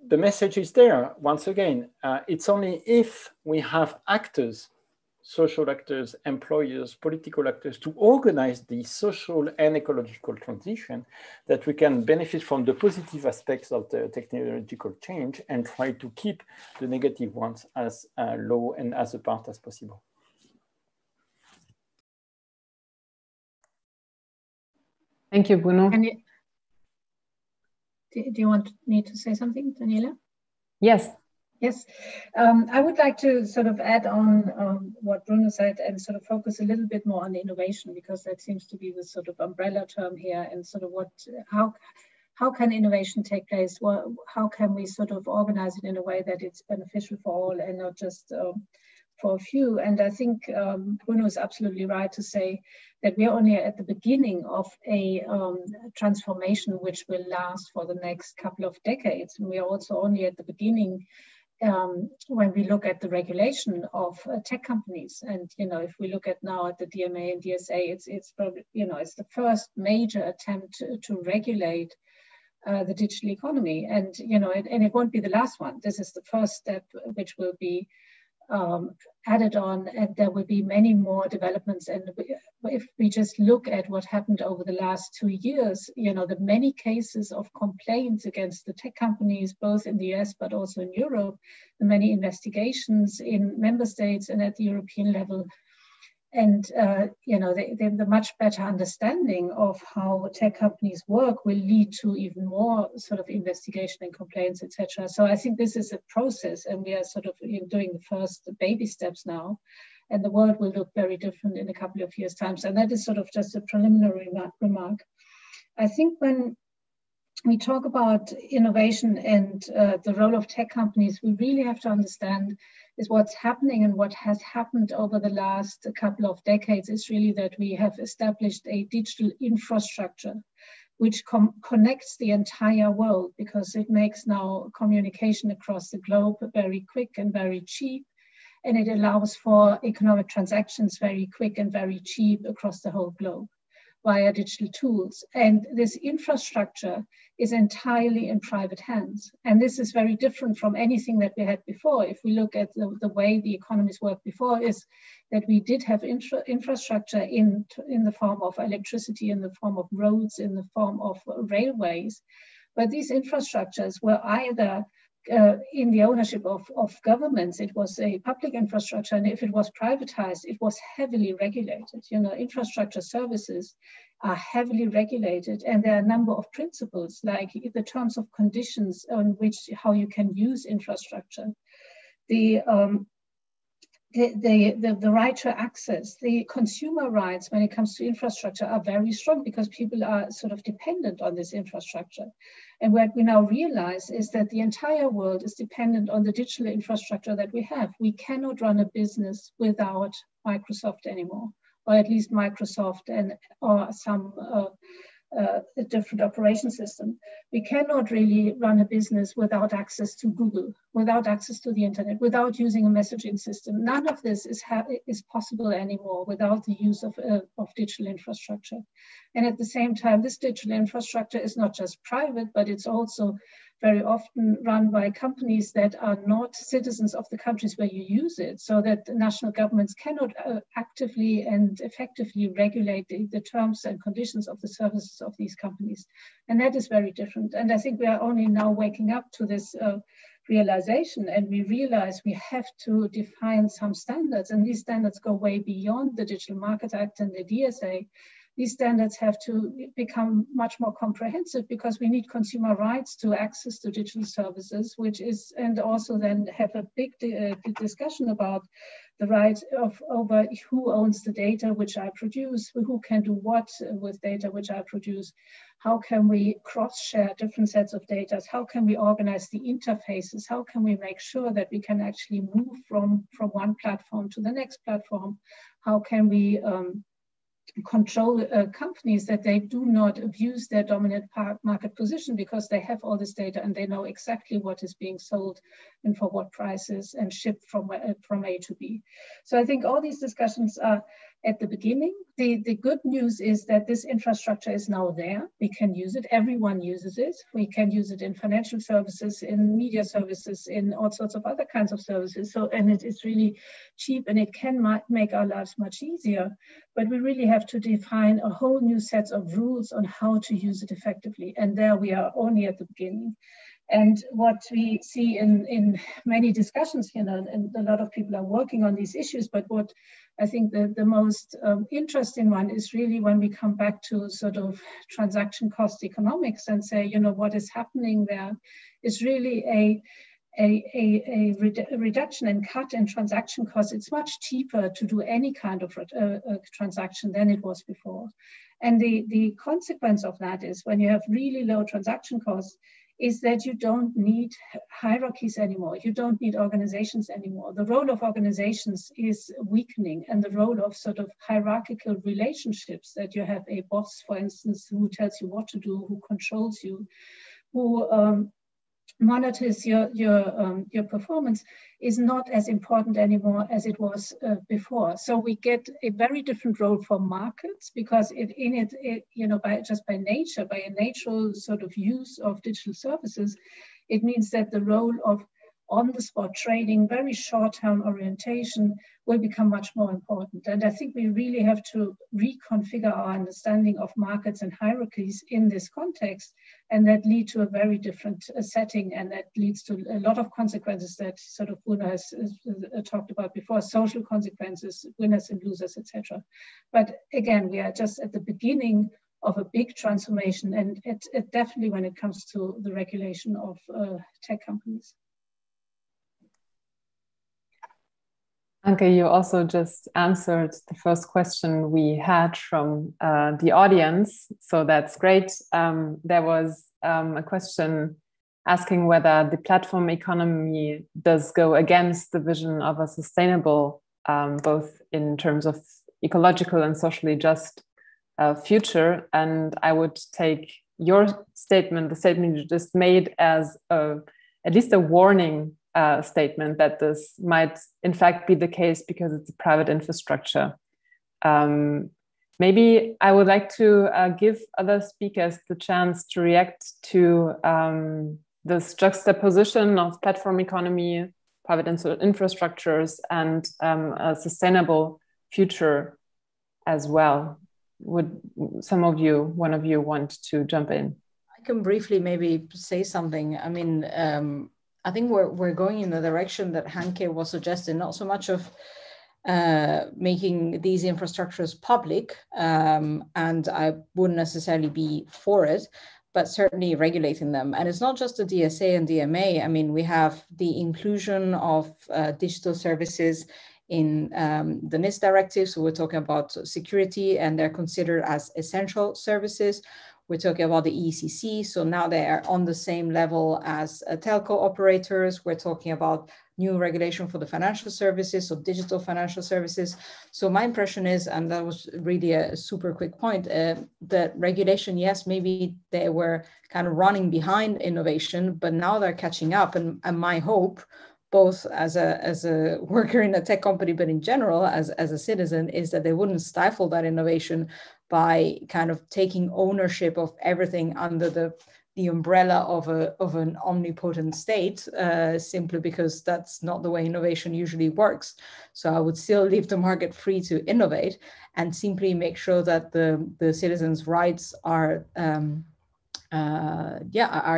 the message is there, once again, it's only if we have actors, social actors, employers, political actors, to organize the social and ecological transition that we can benefit from the positive aspects of the technological change and try to keep the negative ones as low and as apart as possible. Thank you, Bruno. Do you want me to say something, Daniela? Yes. Yes, I would like to sort of add on what Bruno said and sort of focus a little bit more on innovation, because that seems to be the sort of umbrella term here, and sort of how can innovation take place? Well, how can we sort of organize it in a way that it's beneficial for all and not just for a few? And I think Bruno is absolutely right to say that we are only at the beginning of a transformation which will last for the next couple of decades. And we are also only at the beginning when we look at the regulation of tech companies. And, you know, if we look at now at the DMA and DSA, it's probably, you know, it's the first major attempt to regulate the digital economy. And, you know, and it won't be the last one. This is the first step which will be added on, and there will be many more developments. And if we just look at what happened over the last 2 years, you know, the many cases of complaints against the tech companies, both in the US, but also in Europe, the many investigations in member states and at the European level, and you know, the much better understanding of how tech companies work will lead to even more sort of investigation and complaints, etc. So I think this is a process, and we are sort of doing the first baby steps now, and the world will look very different in a couple of years' time. And that is sort of just a preliminary remark. I think when we talk about innovation and the role of tech companies, we really have to understand is what's happening, and what has happened over the last couple of decades is really that we have established a digital infrastructure which connects the entire world, because it makes now communication across the globe very quick and very cheap, and it allows for economic transactions very quick and very cheap across the whole globe. via digital tools. And this infrastructure is entirely in private hands. And this is very different from anything that we had before. If we look at the way the economies worked before, is that we did have infrastructure in the form of electricity, in the form of roads, in the form of railways. But these infrastructures were either in the ownership of governments. It was a public infrastructure, and if it was privatized, it was heavily regulated. You know, infrastructure services are heavily regulated, and there are a number of principles, like the terms of conditions on which how you can use infrastructure, the right to access, the consumer rights when it comes to infrastructure are very strong because people are sort of dependent on this infrastructure. And what we now realize is that the entire world is dependent on the digital infrastructure that we have. We cannot run a business without Microsoft anymore, or at least Microsoft or some a different operation system. We cannot really run a business without access to Google, without access to the internet, without using a messaging system. None of this is possible anymore without the use of digital infrastructure. And at the same time, this digital infrastructure is not just private, but it's also very often run by companies that are not citizens of the countries where you use it, so that the national governments cannot actively and effectively regulate the terms and conditions of the services of these companies. And that is very different. And I think we are only now waking up to this realization, and we realize we have to define some standards, and these standards go way beyond the Digital Market Act and the DSA. These standards have to become much more comprehensive because we need consumer rights to access to digital services, and also then have a big discussion about the right over who owns the data which I produce, who can do what with data which I produce, how can we cross-share different sets of data, how can we organize the interfaces, how can we make sure that we can actually move from one platform to the next platform, how can we control companies that they do not abuse their dominant market position because they have all this data and they know exactly what is being sold and for what prices and shipped from A to B. So I think all these discussions are at the beginning. The good news is that this infrastructure is now there. We can use it. Everyone uses it. We can use it in financial services, in media services, in all sorts of other kinds of services. And it is really cheap and it can make our lives much easier. But we really have to define a whole new set of rules on how to use it effectively. And there we are only at the beginning. And what we see in many discussions, and a lot of people are working on these issues, but what I think the most interesting one is really when we come back to sort of transaction cost economics and say, what is happening there is really a reduction and cut in transaction costs. It's much cheaper to do any kind of transaction than it was before. And the consequence of that is when you have really low transaction costs, is that you don't need hierarchies anymore. You don't need organizations anymore. The role of organizations is weakening, and the role of sort of hierarchical relationships, that you have a boss, for instance, who tells you what to do, who controls you, who monitors your performance, is not as important anymore as it was before. So we get a very different role for markets because by nature, by a natural sort of use of digital services, it means that the role of on-the-spot trading, very short-term orientation will become much more important. And I think we really have to reconfigure our understanding of markets and hierarchies in this context, and that lead to a very different setting, and that leads to a lot of consequences that sort of Bruno has talked about before, social consequences, winners and losers, etc. But again, we are just at the beginning of a big transformation, and it definitely when it comes to the regulation of tech companies. Anke, you also just answered the first question we had from the audience, so that's great. There was a question asking whether the platform economy does go against the vision of a sustainable, both in terms of ecological and socially just future. And I would take your statement, the statement you just made, as at least a warning statement that this might in fact be the case because it's a private infrastructure. Maybe I would like to give other speakers the chance to react to this juxtaposition of platform economy, private infrastructures, and a sustainable future as well. Would some of you, one of you, want to jump in? I can briefly maybe say something. I mean, I think we're going in the direction that Hanke was suggesting, not so much of making these infrastructures public, and I wouldn't necessarily be for it, but certainly regulating them. And it's not just the DSA and DMA. I mean, we have the inclusion of digital services in the NIS directive. So we're talking about security, and they're considered as essential services. We're talking about the ECC. So now they are on the same level as telco operators. We're talking about new regulation for the financial services, so digital financial services. So my impression is, and that was really a super quick point, that regulation, yes, maybe they were kind of running behind innovation, but now they're catching up. And my hope, both as a worker in a tech company, but in general as a citizen, is that they wouldn't stifle that innovation by kind of taking ownership of everything under the umbrella of an omnipotent state, simply because that's not the way innovation usually works. So I would still leave the market free to innovate and simply make sure that the citizens' rights are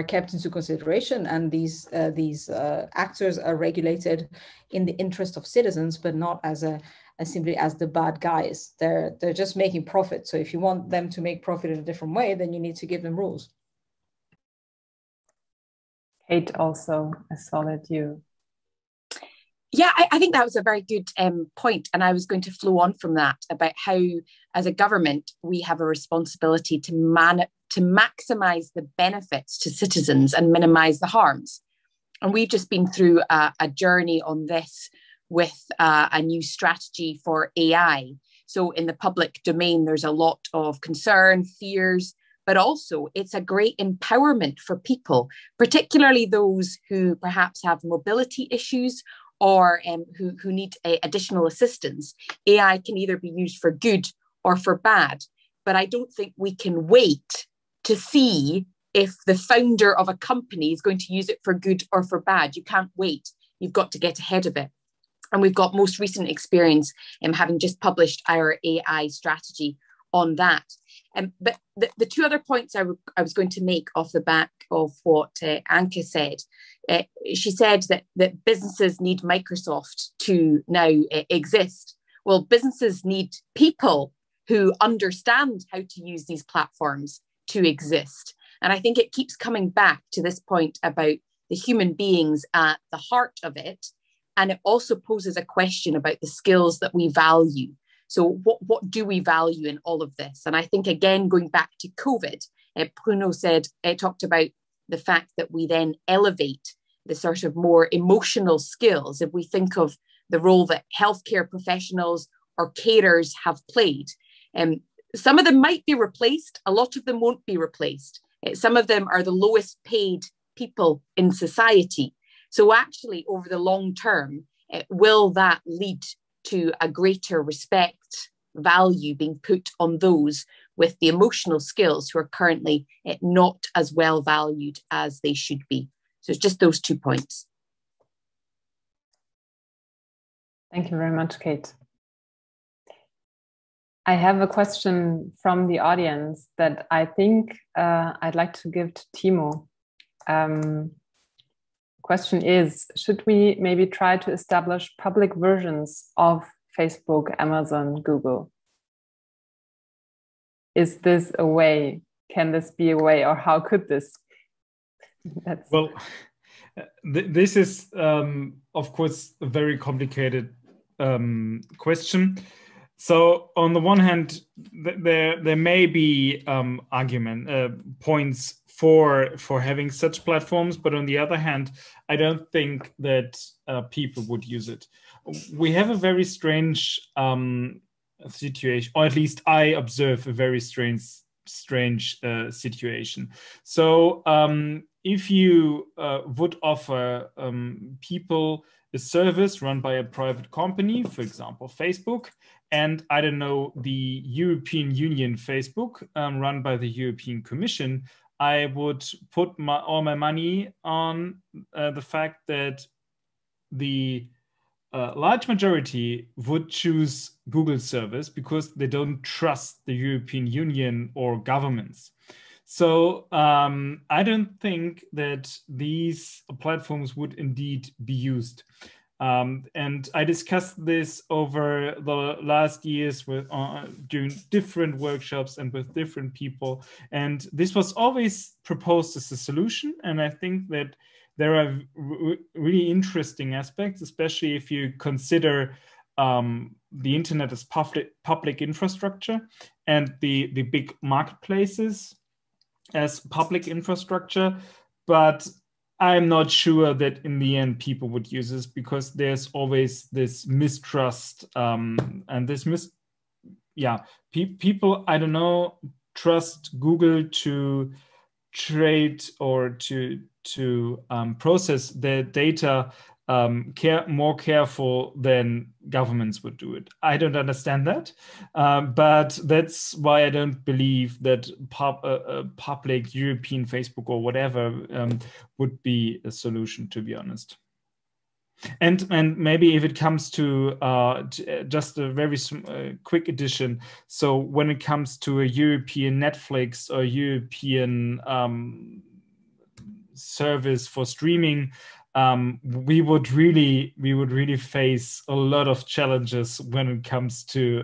kept into consideration, and these actors are regulated in the interest of citizens, but not as simply as the bad guys. They're just making profit. So if you want them to make profit in a different way, then you need to give them rules. Kate, also, I saw that you. Yeah, I think that was a very good point. And I was going to flow on from that about how, as a government, we have a responsibility to maximize the benefits to citizens and minimize the harms. And we've just been through a journey on this with a new strategy for AI. So in the public domain, there's a lot of concern, fears, but also it's a great empowerment for people, particularly those who perhaps have mobility issues or who need additional assistance. AI can either be used for good or for bad, but I don't think we can wait to see if the founder of a company is going to use it for good or for bad. You can't wait. You've got to get ahead of it. And we've got most recent experience in having just published our AI strategy on that. But the two other points I was going to make off the back of what Anke said, she said that businesses need Microsoft to now exist. Well, businesses need people who understand how to use these platforms to exist. And I think it keeps coming back to this point about the human beings at the heart of it. And it also poses a question about the skills that we value. So what do we value in all of this? And I think, again, going back to COVID, Bruno talked about the fact that we then elevate the sort of more emotional skills. If we think of the role that healthcare professionals or carers have played, some of them might be replaced. A lot of them won't be replaced. Some of them are the lowest paid people in society. So actually, over the long term, will that lead to a greater respect, value being put on those with the emotional skills who are currently not as well valued as they should be? So it's just those 2 points. Thank you very much, Kate. I have a question from the audience that I think I'd like to give to Timo. Question is, should we maybe try to establish public versions of Facebook, Amazon, Google? Is this a way? Can this be a way, or how could this? Well, this is, of course, a very complicated question. So on the one hand, there may be points for having such platforms, but on the other hand, I don't think that people would use it. We have a very strange situation, or at least I observe a very strange situation. So if you would offer people a service run by a private company, for example, Facebook, and I don't know, the European Union Facebook run by the European Commission, I would put all my money on the fact that the large majority would choose Google service because they don't trust the European Union or governments. So I don't think that these platforms would indeed be used. And I discussed this over the last years with during different workshops and with different people. And this was always proposed as a solution. And I think that there are really interesting aspects, especially if you consider the internet as public infrastructure and the big marketplaces as public infrastructure. But I'm not sure that in the end people would use this, because there's always this mistrust and this people, I don't know, trust Google to trade or to process their data more careful than governments would do it. I don't understand that, but that's why I don't believe that public European Facebook or whatever would be a solution, to be honest. And maybe if it comes to just a very quick addition, so when it comes to a European Netflix or European service for streaming, we would really face a lot of challenges when it comes to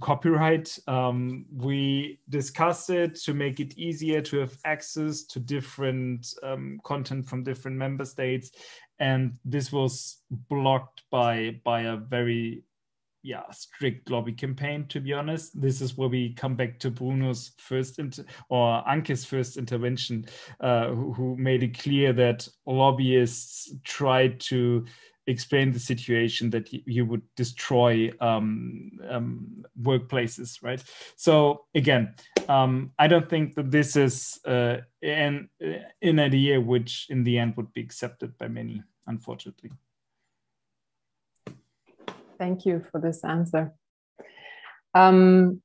copyright. We discussed it to make it easier to have access to different content from different member states, and this was blocked by a very strict lobby campaign, to be honest. This is where we come back to Bruno's Anke's first intervention, who made it clear that lobbyists tried to explain the situation that you would destroy workplaces, right? So again, I don't think that this is an idea which in the end would be accepted by many, unfortunately. Thank you for this answer. I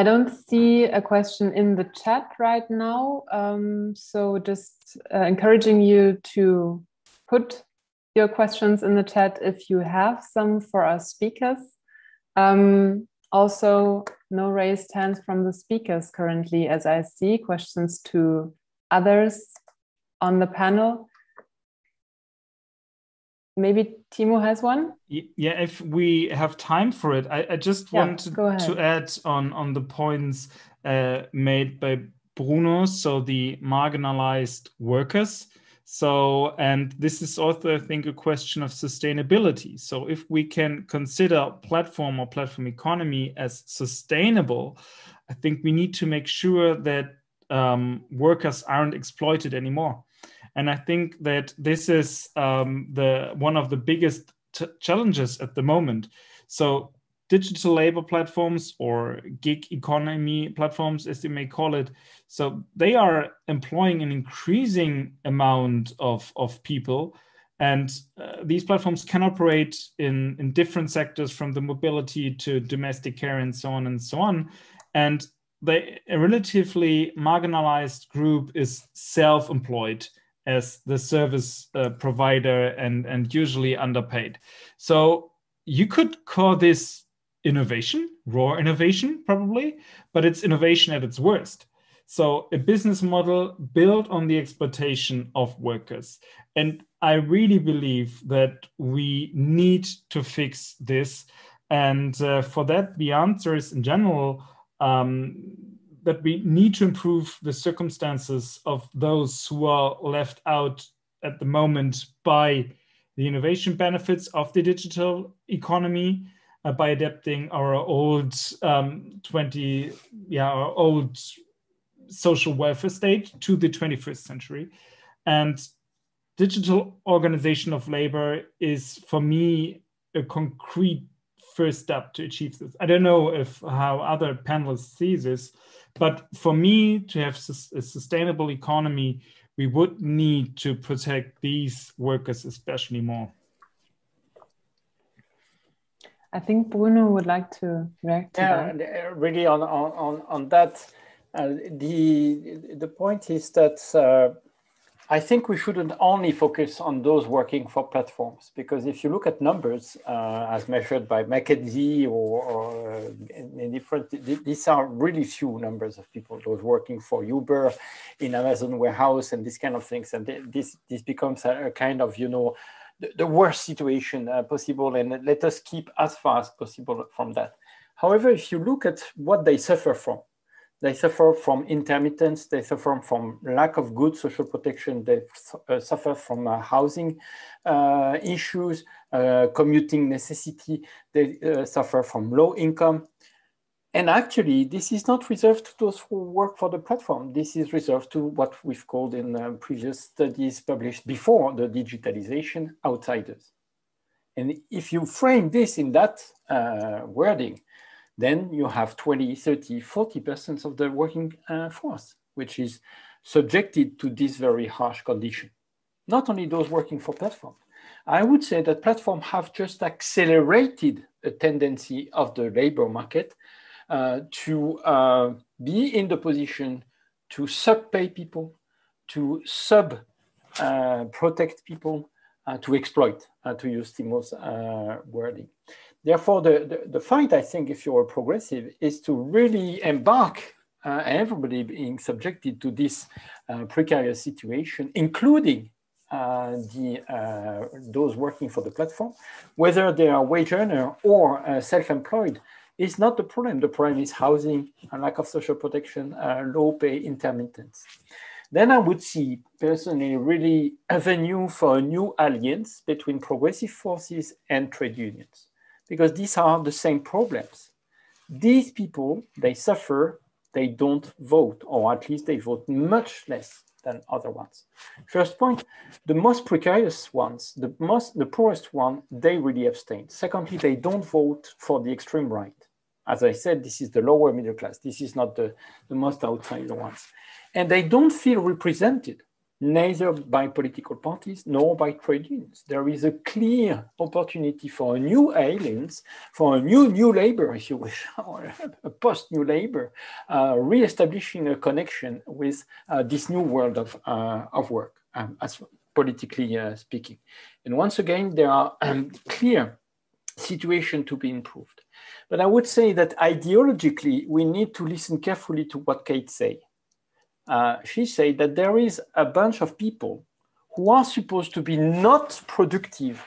don't see a question in the chat right now. So just encouraging you to put your questions in the chat if you have some for our speakers. Also, no raised hands from the speakers currently, as I see questions to others on the panel. Maybe Timo has one? Yeah, if we have time for it. I just wanted to add on the points made by Bruno, so the marginalized workers. So, and this is also, I think, a question of sustainability. So if we can consider platform or platform economy as sustainable, I think we need to make sure that workers aren't exploited anymore. And I think that this is one of the biggest challenges at the moment. So digital labor platforms, or gig economy platforms, as you may call it, so they are employing an increasing amount of people. And these platforms can operate in different sectors, from the mobility to domestic care and so on and so on. And a relatively marginalized group is self-employed as the service provider and usually underpaid. So you could call this innovation, raw innovation probably, but it's innovation at its worst. So a business model built on the exploitation of workers. And I really believe that we need to fix this. And for that, the answer is in general, that we need to improve the circumstances of those who are left out at the moment by the innovation benefits of the digital economy, by adapting our old our old social welfare state to the 21st century. And digital organization of labor is, for me, a concrete first step to achieve this. I don't know how other panelists see this, but for me, to have a sustainable economy, we would need to protect these workers especially more. I think Bruno would like to react to that. Yeah, really on that. The point is that I think we shouldn't only focus on those working for platforms, because if you look at numbers as measured by McKinsey or in different, these are really few numbers of people, those working for Uber in Amazon warehouse and these kind of things. And this becomes a kind of, you know, the worst situation possible, and let us keep as far as possible from that. However, if you look at what they suffer from, they suffer from intermittence, they suffer from lack of good social protection, they suffer from housing issues, commuting necessity, they suffer from low income. And actually, this is not reserved to those who work for the platform. This is reserved to what we've called in previous studies published before the digitalization, outsiders. And if you frame this in that wording, then you have 20, 30, 40% of the working force, which is subjected to this very harsh condition. Not only those working for platforms. I would say that platforms have just accelerated a tendency of the labor market to be in the position to sub-pay people, to sub-protect people, to exploit, to use Timo's wording. Therefore, the fight, I think, if you're a progressive, is to really embark everybody being subjected to this precarious situation, including those working for the platform, whether they are wage earner or self-employed, is not the problem. The problem is housing, a lack of social protection, low pay, intermittence. Then I would see personally really avenue for a new alliance between progressive forces and trade unions, because these are the same problems. These people, they suffer, they don't vote, or at least they vote much less than other ones. First point, the most precarious ones, the poorest one, they really abstain. Secondly, they don't vote for the extreme right. As I said, this is the lower middle class. This is not the most outsider ones. And they don't feel represented, neither by political parties nor by trade unions. There is a clear opportunity for a new alliance, for a new labor, if you wish, or a post-new labor, re-establishing a connection with this new world of work, as politically speaking. And once again, there are clear situations to be improved. But I would say that ideologically, we need to listen carefully to what Kate said. She said that there is a bunch of people who are supposed to be not productive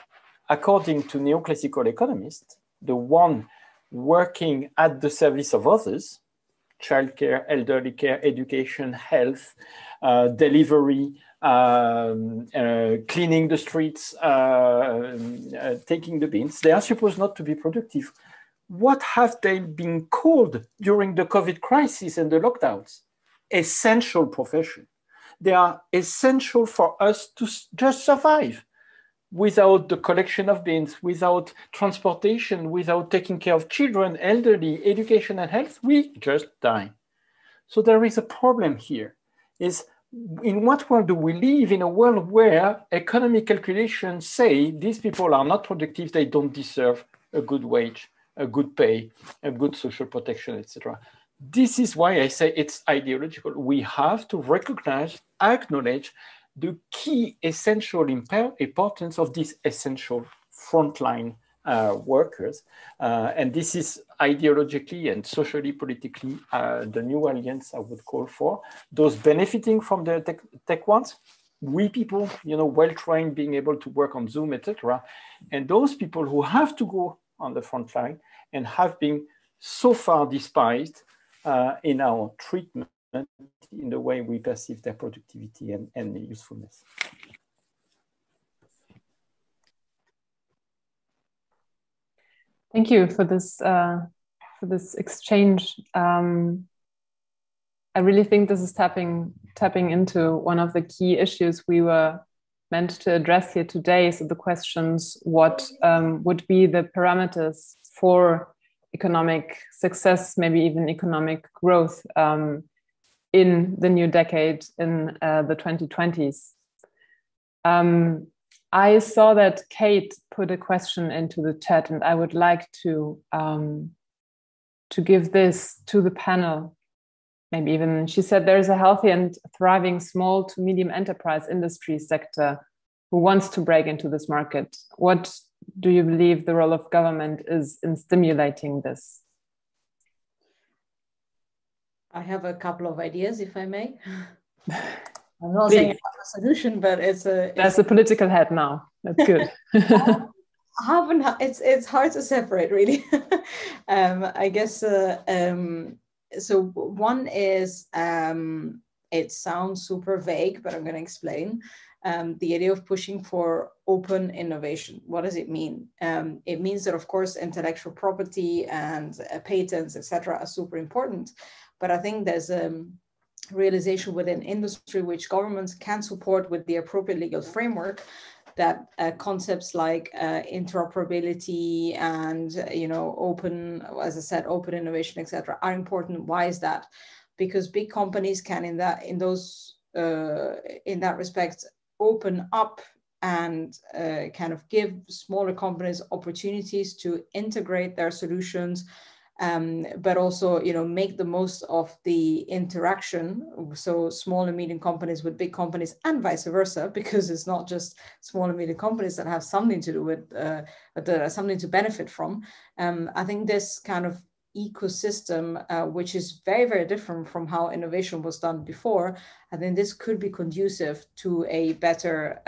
according to neoclassical economists, the one working at the service of others, childcare, elderly care, education, health, delivery, cleaning the streets, taking the bins. They are supposed not to be productive. What have they been called during the COVID crisis and the lockdowns? Essential profession. They are essential for us to just survive. Without the collection of bins, without transportation, without taking care of children, elderly, education and health, we just die. So there is a problem here. Is in what world do we live? In a world where economic calculations say these people are not productive, they don't deserve a good wage, a good pay, a good social protection, etc. This is why I say it's ideological. We have to recognize, acknowledge the key essential importance of these essential frontline workers. And this is ideologically and socially, politically, the new alliance I would call for. Those benefiting from the tech ones, we people, you know, well-trained, being able to work on Zoom, etc. And those people who have to go on the front line and have been so far despised in our treatment, in the way we perceive their productivity and usefulness. Thank you for this exchange. I really think this is tapping into one of the key issues we were meant to address here today. So the questions, what would be the parameters for economic success, maybe even economic growth, in the new decade, in the 2020s. I saw that Kate put a question into the chat, and I would like to give this to the panel. Maybe even, she said, there is a healthy and thriving small to medium enterprise industry sector who wants to break into this market. What do you believe the role of government is in stimulating this? I have a couple of ideas, if I may. I'm not saying it's a solution, but there's a political head now. That's good. It's hard to separate, really. I guess so. One is it sounds super vague, but I'm going to explain. The idea of pushing for open innovation. What does it mean? It means that, of course, intellectual property and patents, etc., are super important. But I think there's a realization within industry which governments can support with the appropriate legal framework, that concepts like interoperability and open, as I said, open innovation, etc., are important. Why is that? Because big companies can, in that respect, open up and kind of give smaller companies opportunities to integrate their solutions. But also, make the most of the interaction. So small and medium companies with big companies and vice versa, because it's not just small and medium companies that have something to do with, something to benefit from. I think this kind of ecosystem, which is very, very different from how innovation was done before, I think this could be conducive to a better,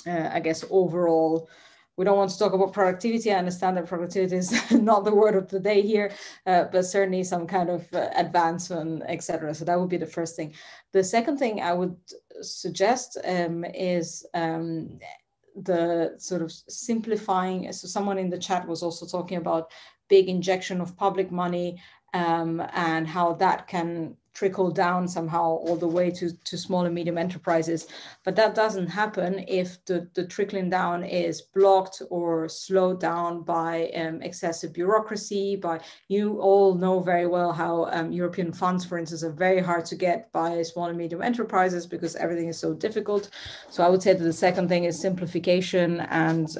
I guess, overall. We don't want to talk about productivity. I understand that productivity is not the word of the day here, but certainly some kind of advancement, etc. So that would be the first thing. The second thing I would suggest is the sort of simplifying. So someone in the chat was also talking about big injection of public money and how that can trickle down somehow all the way to small and medium enterprises. But that doesn't happen if the trickling down is blocked or slowed down by excessive bureaucracy. You all know very well how European funds, for instance, are very hard to get by small and medium enterprises because everything is so difficult. So I would say that the second thing is simplification and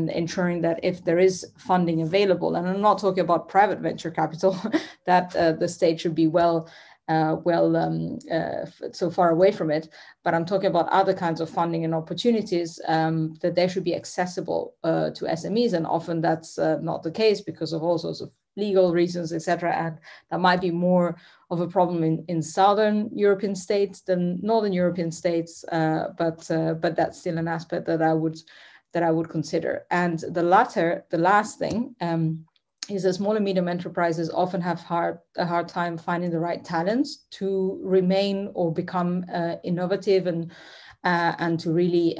ensuring that if there is funding available, and I'm not talking about private venture capital, that the state should be so far away from it, but I'm talking about other kinds of funding and opportunities that they should be accessible to SMEs, and often that's not the case because of all sorts of legal reasons, etc. And that might be more of a problem in Southern European states than Northern European states, but that's still an aspect that I would consider. And the last thing. Is that small and medium enterprises often have a hard time finding the right talents to remain or become innovative and to really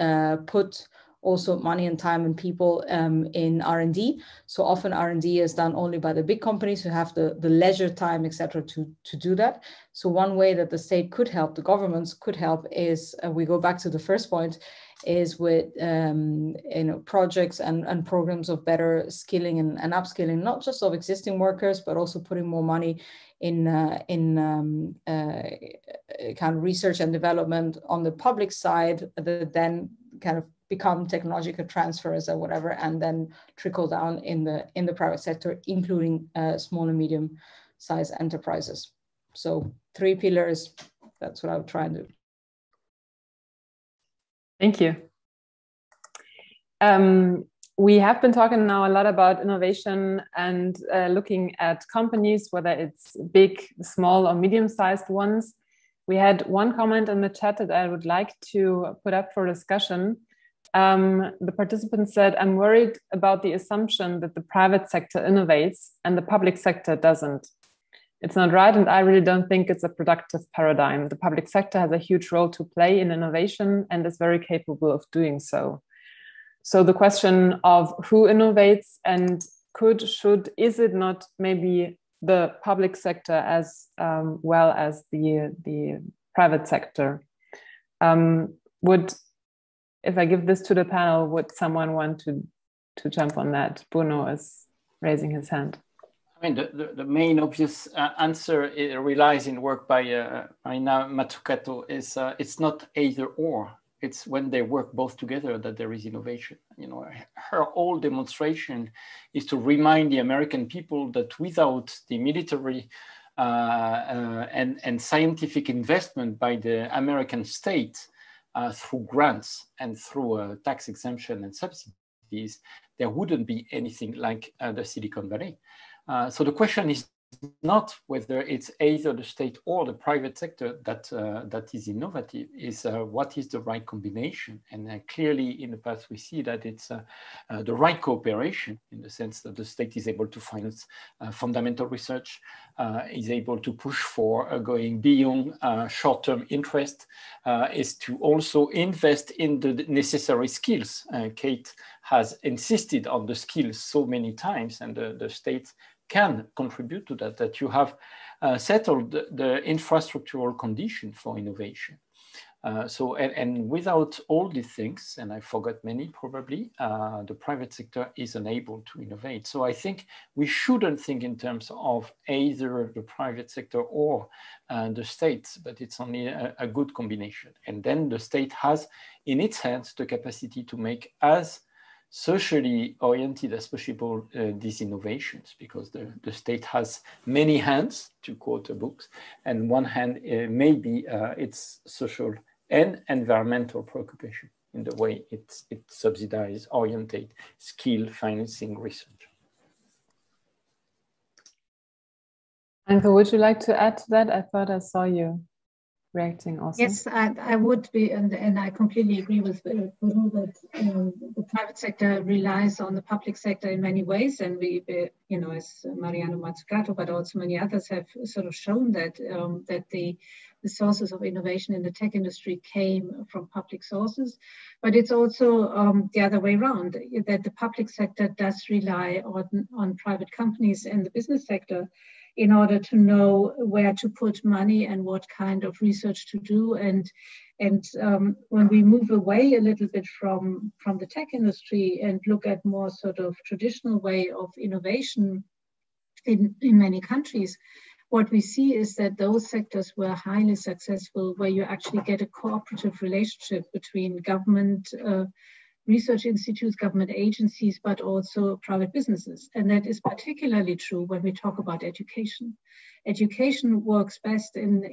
put also money and time and people in R&D. So often R&D is done only by the big companies who have the leisure time, etc., to do that. So one way that the state could help, the governments could help, is we go back to the first point, is with projects and programs of better skilling and upskilling, not just of existing workers, but also putting more money in kind of research and development on the public side that then kind of become technological transfers or whatever, and then trickle down in the private sector, including small and medium sized enterprises. So 3 pillars, that's what I would try and do. Thank you. We have been talking now a lot about innovation and looking at companies, whether it's big, small, or medium-sized ones. We had one comment in the chat that I would like to put up for discussion. The participant said, I'm worried about the assumption that the private sector innovates and the public sector doesn't. It's not right, and I really don't think it's a productive paradigm. The public sector has a huge role to play in innovation and is very capable of doing so. So the question of who innovates and is it not maybe the public sector as well as the private sector? If I give this to the panel, would someone want to jump on that? Bruno is raising his hand. I mean, the main obvious answer relies in work by Marina Mazzucato is it's not either or. It's when they work both together that there is innovation. You know, her whole demonstration is to remind the American people that without the military and scientific investment by the American state through grants and through tax exemption and subsidies, there wouldn't be anything like the Silicon Valley. So the question is not whether it's either the state or the private sector that is innovative, is what is the right combination. And clearly in the past we see that it's the right cooperation, in the sense that the state is able to finance fundamental research, is able to push for going beyond short-term interest, is to also invest in the necessary skills. Kate has insisted on the skills so many times, and the state can contribute to that, that you have settled the infrastructural condition for innovation. And without all these things, and I forgot many probably, the private sector is unable to innovate. So I think we shouldn't think in terms of either the private sector or the state, but it's only a good combination. And then the state has in its hands the capacity to make as socially oriented as possible these innovations, because the state has many hands, to quote a book, and one hand may be its social and environmental preoccupation in the way it subsidizes, orientate skill financing research. Anke, would you like to add to that? I thought I saw you reacting also. Yes, I would be, and I completely agree with Bruno that the private sector relies on the public sector in many ways, and we you know, as Mariano Mazzucato, but also many others have sort of shown that that the sources of innovation in the tech industry came from public sources, but it's also the other way around, that the public sector does rely on private companies and the business sector in order to know where to put money and what kind of research to do. And when we move away a little bit from the tech industry and look at more sort of traditional way of innovation in many countries, what we see is that those sectors were highly successful, where you actually get a cooperative relationship between government research institutes, government agencies, but also private businesses. And that is particularly true when we talk about education. Education works best in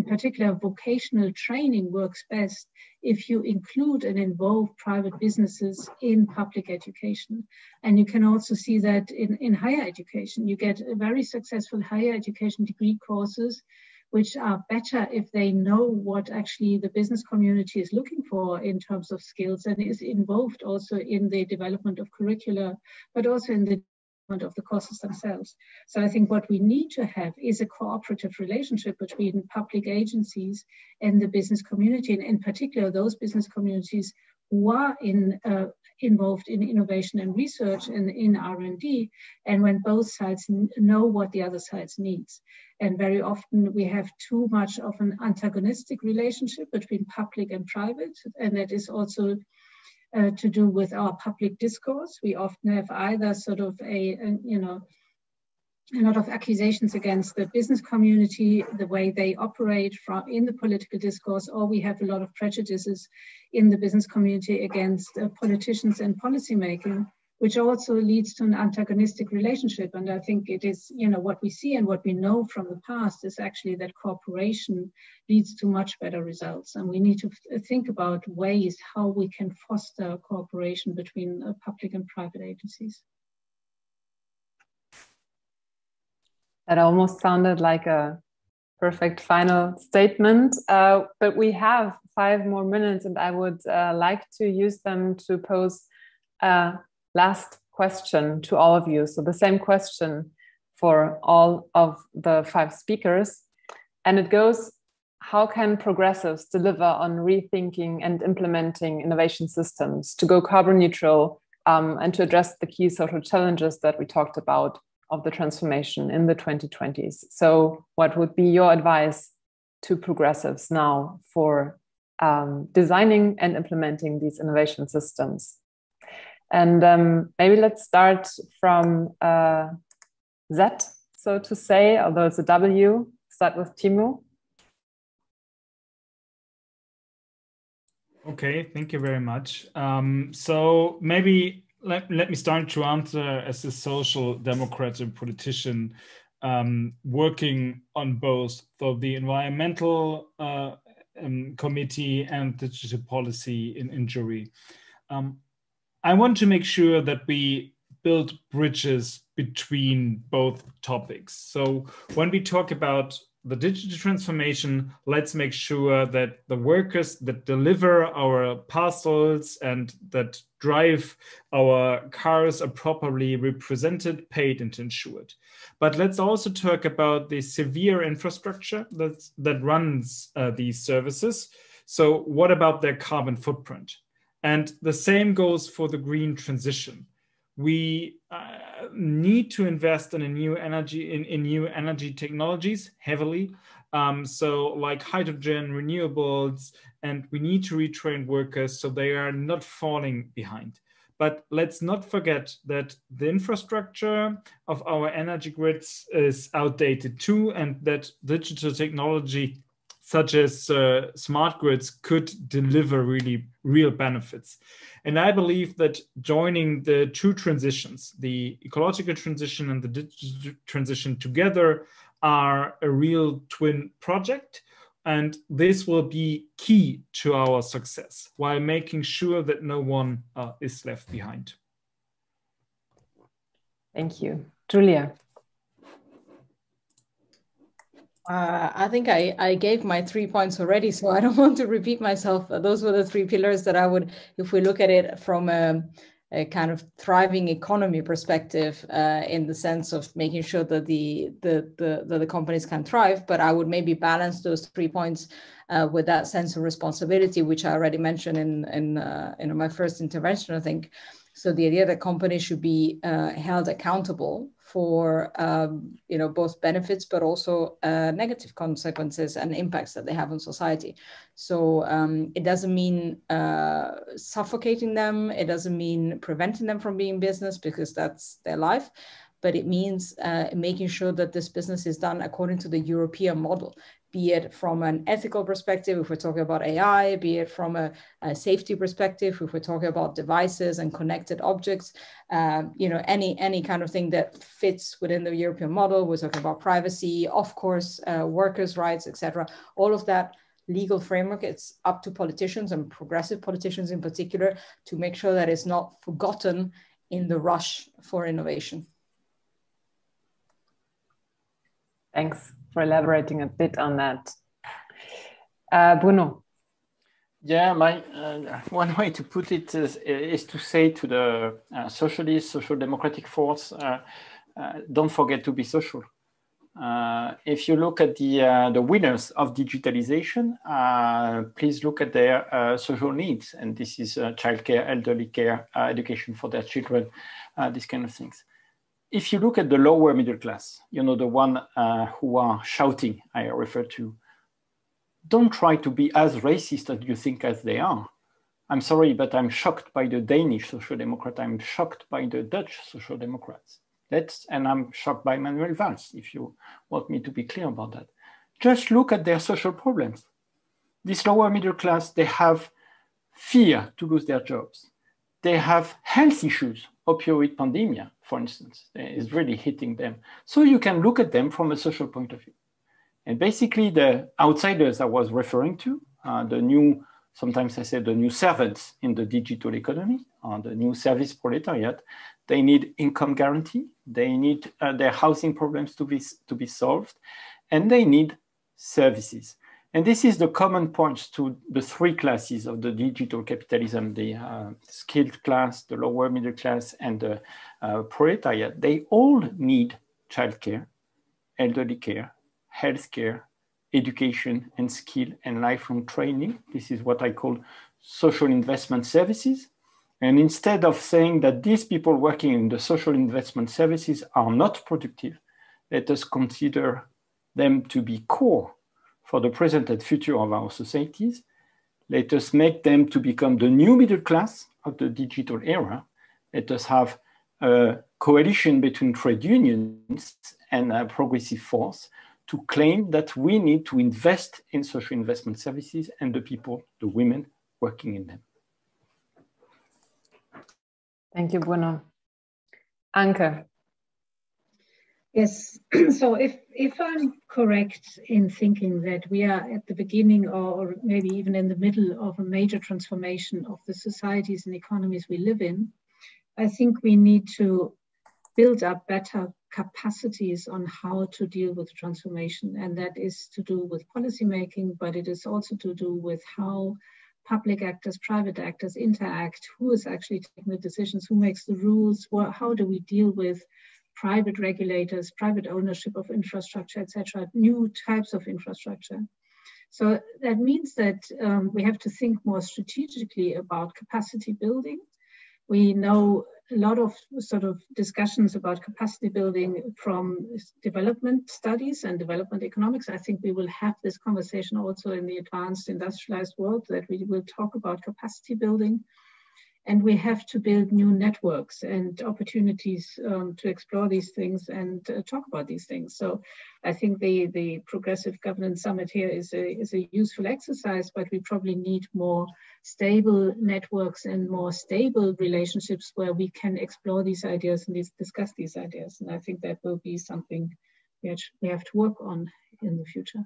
particular, vocational training works best if you include and involve private businesses in public education. And you can also see that in higher education. You get very successful higher education degree courses which are better if they know what actually the business community is looking for in terms of skills, and is involved also in the development of curricula, but also in the development of the courses themselves. So I think what we need to have is a cooperative relationship between public agencies and the business community, and in particular those business communities who are involved in innovation and research and in R&D, and when both sides know what the other side needs. And very often we have too much of an antagonistic relationship between public and private, and that is also to do with our public discourse. We often have either sort of a lot of accusations against the business community, the way they operate in the political discourse, or we have a lot of prejudices in the business community against politicians and policymaking, which also leads to an antagonistic relationship. And I think it is, what we see and what we know from the past is actually that cooperation leads to much better results. And we need to think about ways how we can foster cooperation between public and private agencies. That almost sounded like a perfect final statement, but we have 5 more minutes, and I would like to use them to pose a last question to all of you. So the same question for all of the 5 speakers, and it goes: how can progressives deliver on rethinking and implementing innovation systems to go carbon neutral and to address the key social challenges that we talked about of the transformation in the 2020s. So what would be your advice to progressives now for designing and implementing these innovation systems? And maybe let's start from Z, so to say, although it's a W. Start with Timo. Okay, thank you very much. So maybe let me start to answer as a social democrat and politician working on both the environmental committee and digital policy in jury. I want to make sure that we build bridges between both topics. So when we talk about the digital transformation, let's make sure that the workers that deliver our parcels and that drive our cars are properly represented, paid, and insured. But let's also talk about the severe infrastructure that runs these services. So what about their carbon footprint? And the same goes for the green transition. We need to invest in new energy technologies heavily. So like hydrogen, renewables, and we need to retrain workers so they are not falling behind. But let's not forget that the infrastructure of our energy grids is outdated too, and that digital technology such as smart grids could deliver really real benefits. And I believe that joining the two transitions, the ecological transition and the digital transition together, are a real twin project. And this will be key to our success while making sure that no one is left behind. Thank you. Julia. I think I gave my 3 points already, so I don't want to repeat myself. Those were the 3 pillars that I would, if we look at it from a kind of thriving economy perspective, in the sense of making sure that the companies can thrive. But I would maybe balance those 3 points with that sense of responsibility, which I already mentioned in my first intervention, I think. So the idea that companies should be held accountable for both benefits, but also negative consequences and impacts that they have on society. So it doesn't mean suffocating them. It doesn't mean preventing them from being business, because that's their life. But it means making sure that this business is done according to the European model, be it from an ethical perspective, if we're talking about AI, be it from a safety perspective, if we're talking about devices and connected objects, any kind of thing that fits within the European model. We're talking about privacy, of course, workers' rights, etc. All of that legal framework, it's up to politicians and progressive politicians in particular to make sure that it's not forgotten in the rush for innovation. Thanks for elaborating a bit on that. Bruno. Yeah, one way to put it is to say to the socialist, social democratic force, don't forget to be social. If you look at the winners of digitalization, please look at their social needs. And this is childcare, elderly care, education for their children, these kind of things. If you look at the lower middle class, the one who are shouting, I refer to, don't try to be as racist as you think as they are. I'm sorry, but I'm shocked by the Danish Social Democrat. I'm shocked by the Dutch Social Democrats. And I'm shocked by Manuel Valls, if you want me to be clear about that. Just look at their social problems. This lower middle class, they have fear to lose their jobs. They have health issues. Opioid pandemia, for instance, is really hitting them. So you can look at them from a social point of view. And basically the outsiders I was referring to, sometimes I say the new servants in the digital economy, the new service proletariat, they need income guarantee, they need their housing problems to be solved, and they need services. And this is the common points to the 3 classes of the digital capitalism, the skilled class, the lower middle class, and the proletariat. They all need childcare, elderly care, healthcare, education, and skill and lifelong training. This is what I call social investment services. And instead of saying that these people working in the social investment services are not productive, let us consider them to be core for the present and future of our societies. Let us make them to become the new middle class of the digital era. Let us have a coalition between trade unions and a progressive force to claim that we need to invest in social investment services and the people, the women working in them. Thank you, Bruno. Anke. Yes, so if I'm correct in thinking that we are at the beginning or maybe even in the middle of a major transformation of the societies and economies we live in, I think we need to build up better capacities on how to deal with transformation. And that is to do with policy making, but it is also to do with how public actors, private actors interact, who is actually taking the decisions, who makes the rules, how do we deal with private regulators, private ownership of infrastructure, etc., new types of infrastructure. So that means that we have to think more strategically about capacity building. We know a lot of sort of discussions about capacity building from development studies and development economics. I think we will have this conversation also in the advanced industrialized world, that we will talk about capacity building. And we have to build new networks and opportunities to explore these things and talk about these things. So I think the Progressive Governance Summit here is a useful exercise, but we probably need more stable networks and more stable relationships where we can explore these ideas and discuss these ideas. And I think that will be something which we have to work on in the future.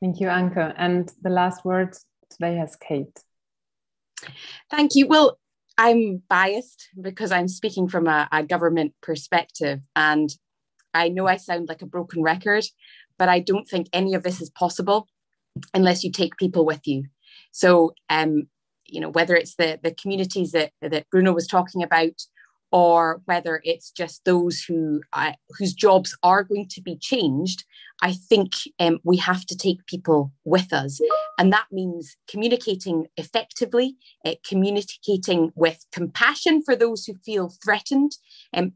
Thank you, Anke. And the last word today has Kate. Thank you. Well, I'm biased because I'm speaking from a government perspective, and I know I sound like a broken record, but I don't think any of this is possible unless you take people with you. So, you know, whether it's the communities that Bruno was talking about, or whether it's just those whose jobs are going to be changed, I think we have to take people with us. And that means communicating effectively, communicating with compassion for those who feel threatened,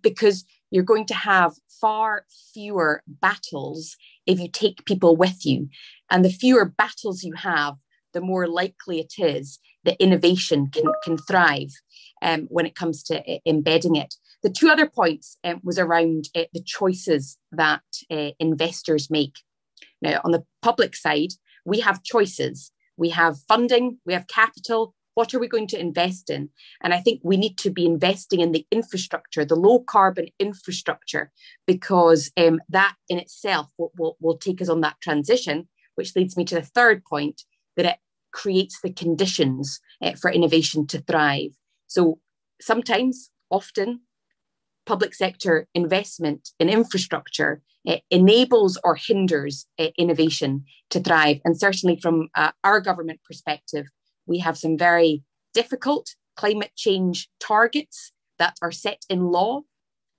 because you're going to have far fewer battles if you take people with you. And the fewer battles you have, the more likely it is that innovation can thrive when it comes to embedding it. The two other points was around the choices that investors make. Now, on the public side, we have choices. We have funding, we have capital. What are we going to invest in? And I think we need to be investing in the infrastructure, the low carbon infrastructure, because that in itself will take us on that transition, which leads me to the third point, that it creates the conditions for innovation to thrive. So sometimes, often, public sector investment in infrastructure enables or hinders innovation to thrive. And certainly from our government perspective, we have some very difficult climate change targets that are set in law.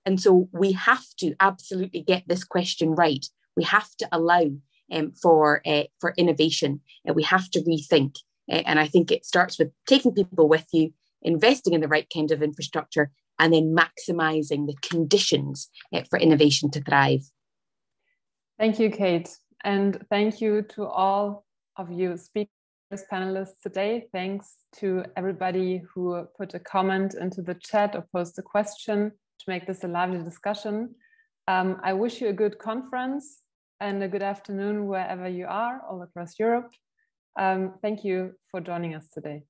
And so we have to absolutely get this question right. We have to allow for innovation, and we have to rethink. And I think it starts with taking people with you, investing in the right kind of infrastructure, and then maximising the conditions for innovation to thrive. Thank you, Kate. And thank you to all of you speakers, panelists today. Thanks to everybody who put a comment into the chat or posed a question to make this a lively discussion. I wish you a good conference and a good afternoon wherever you are all across Europe. Thank you for joining us today.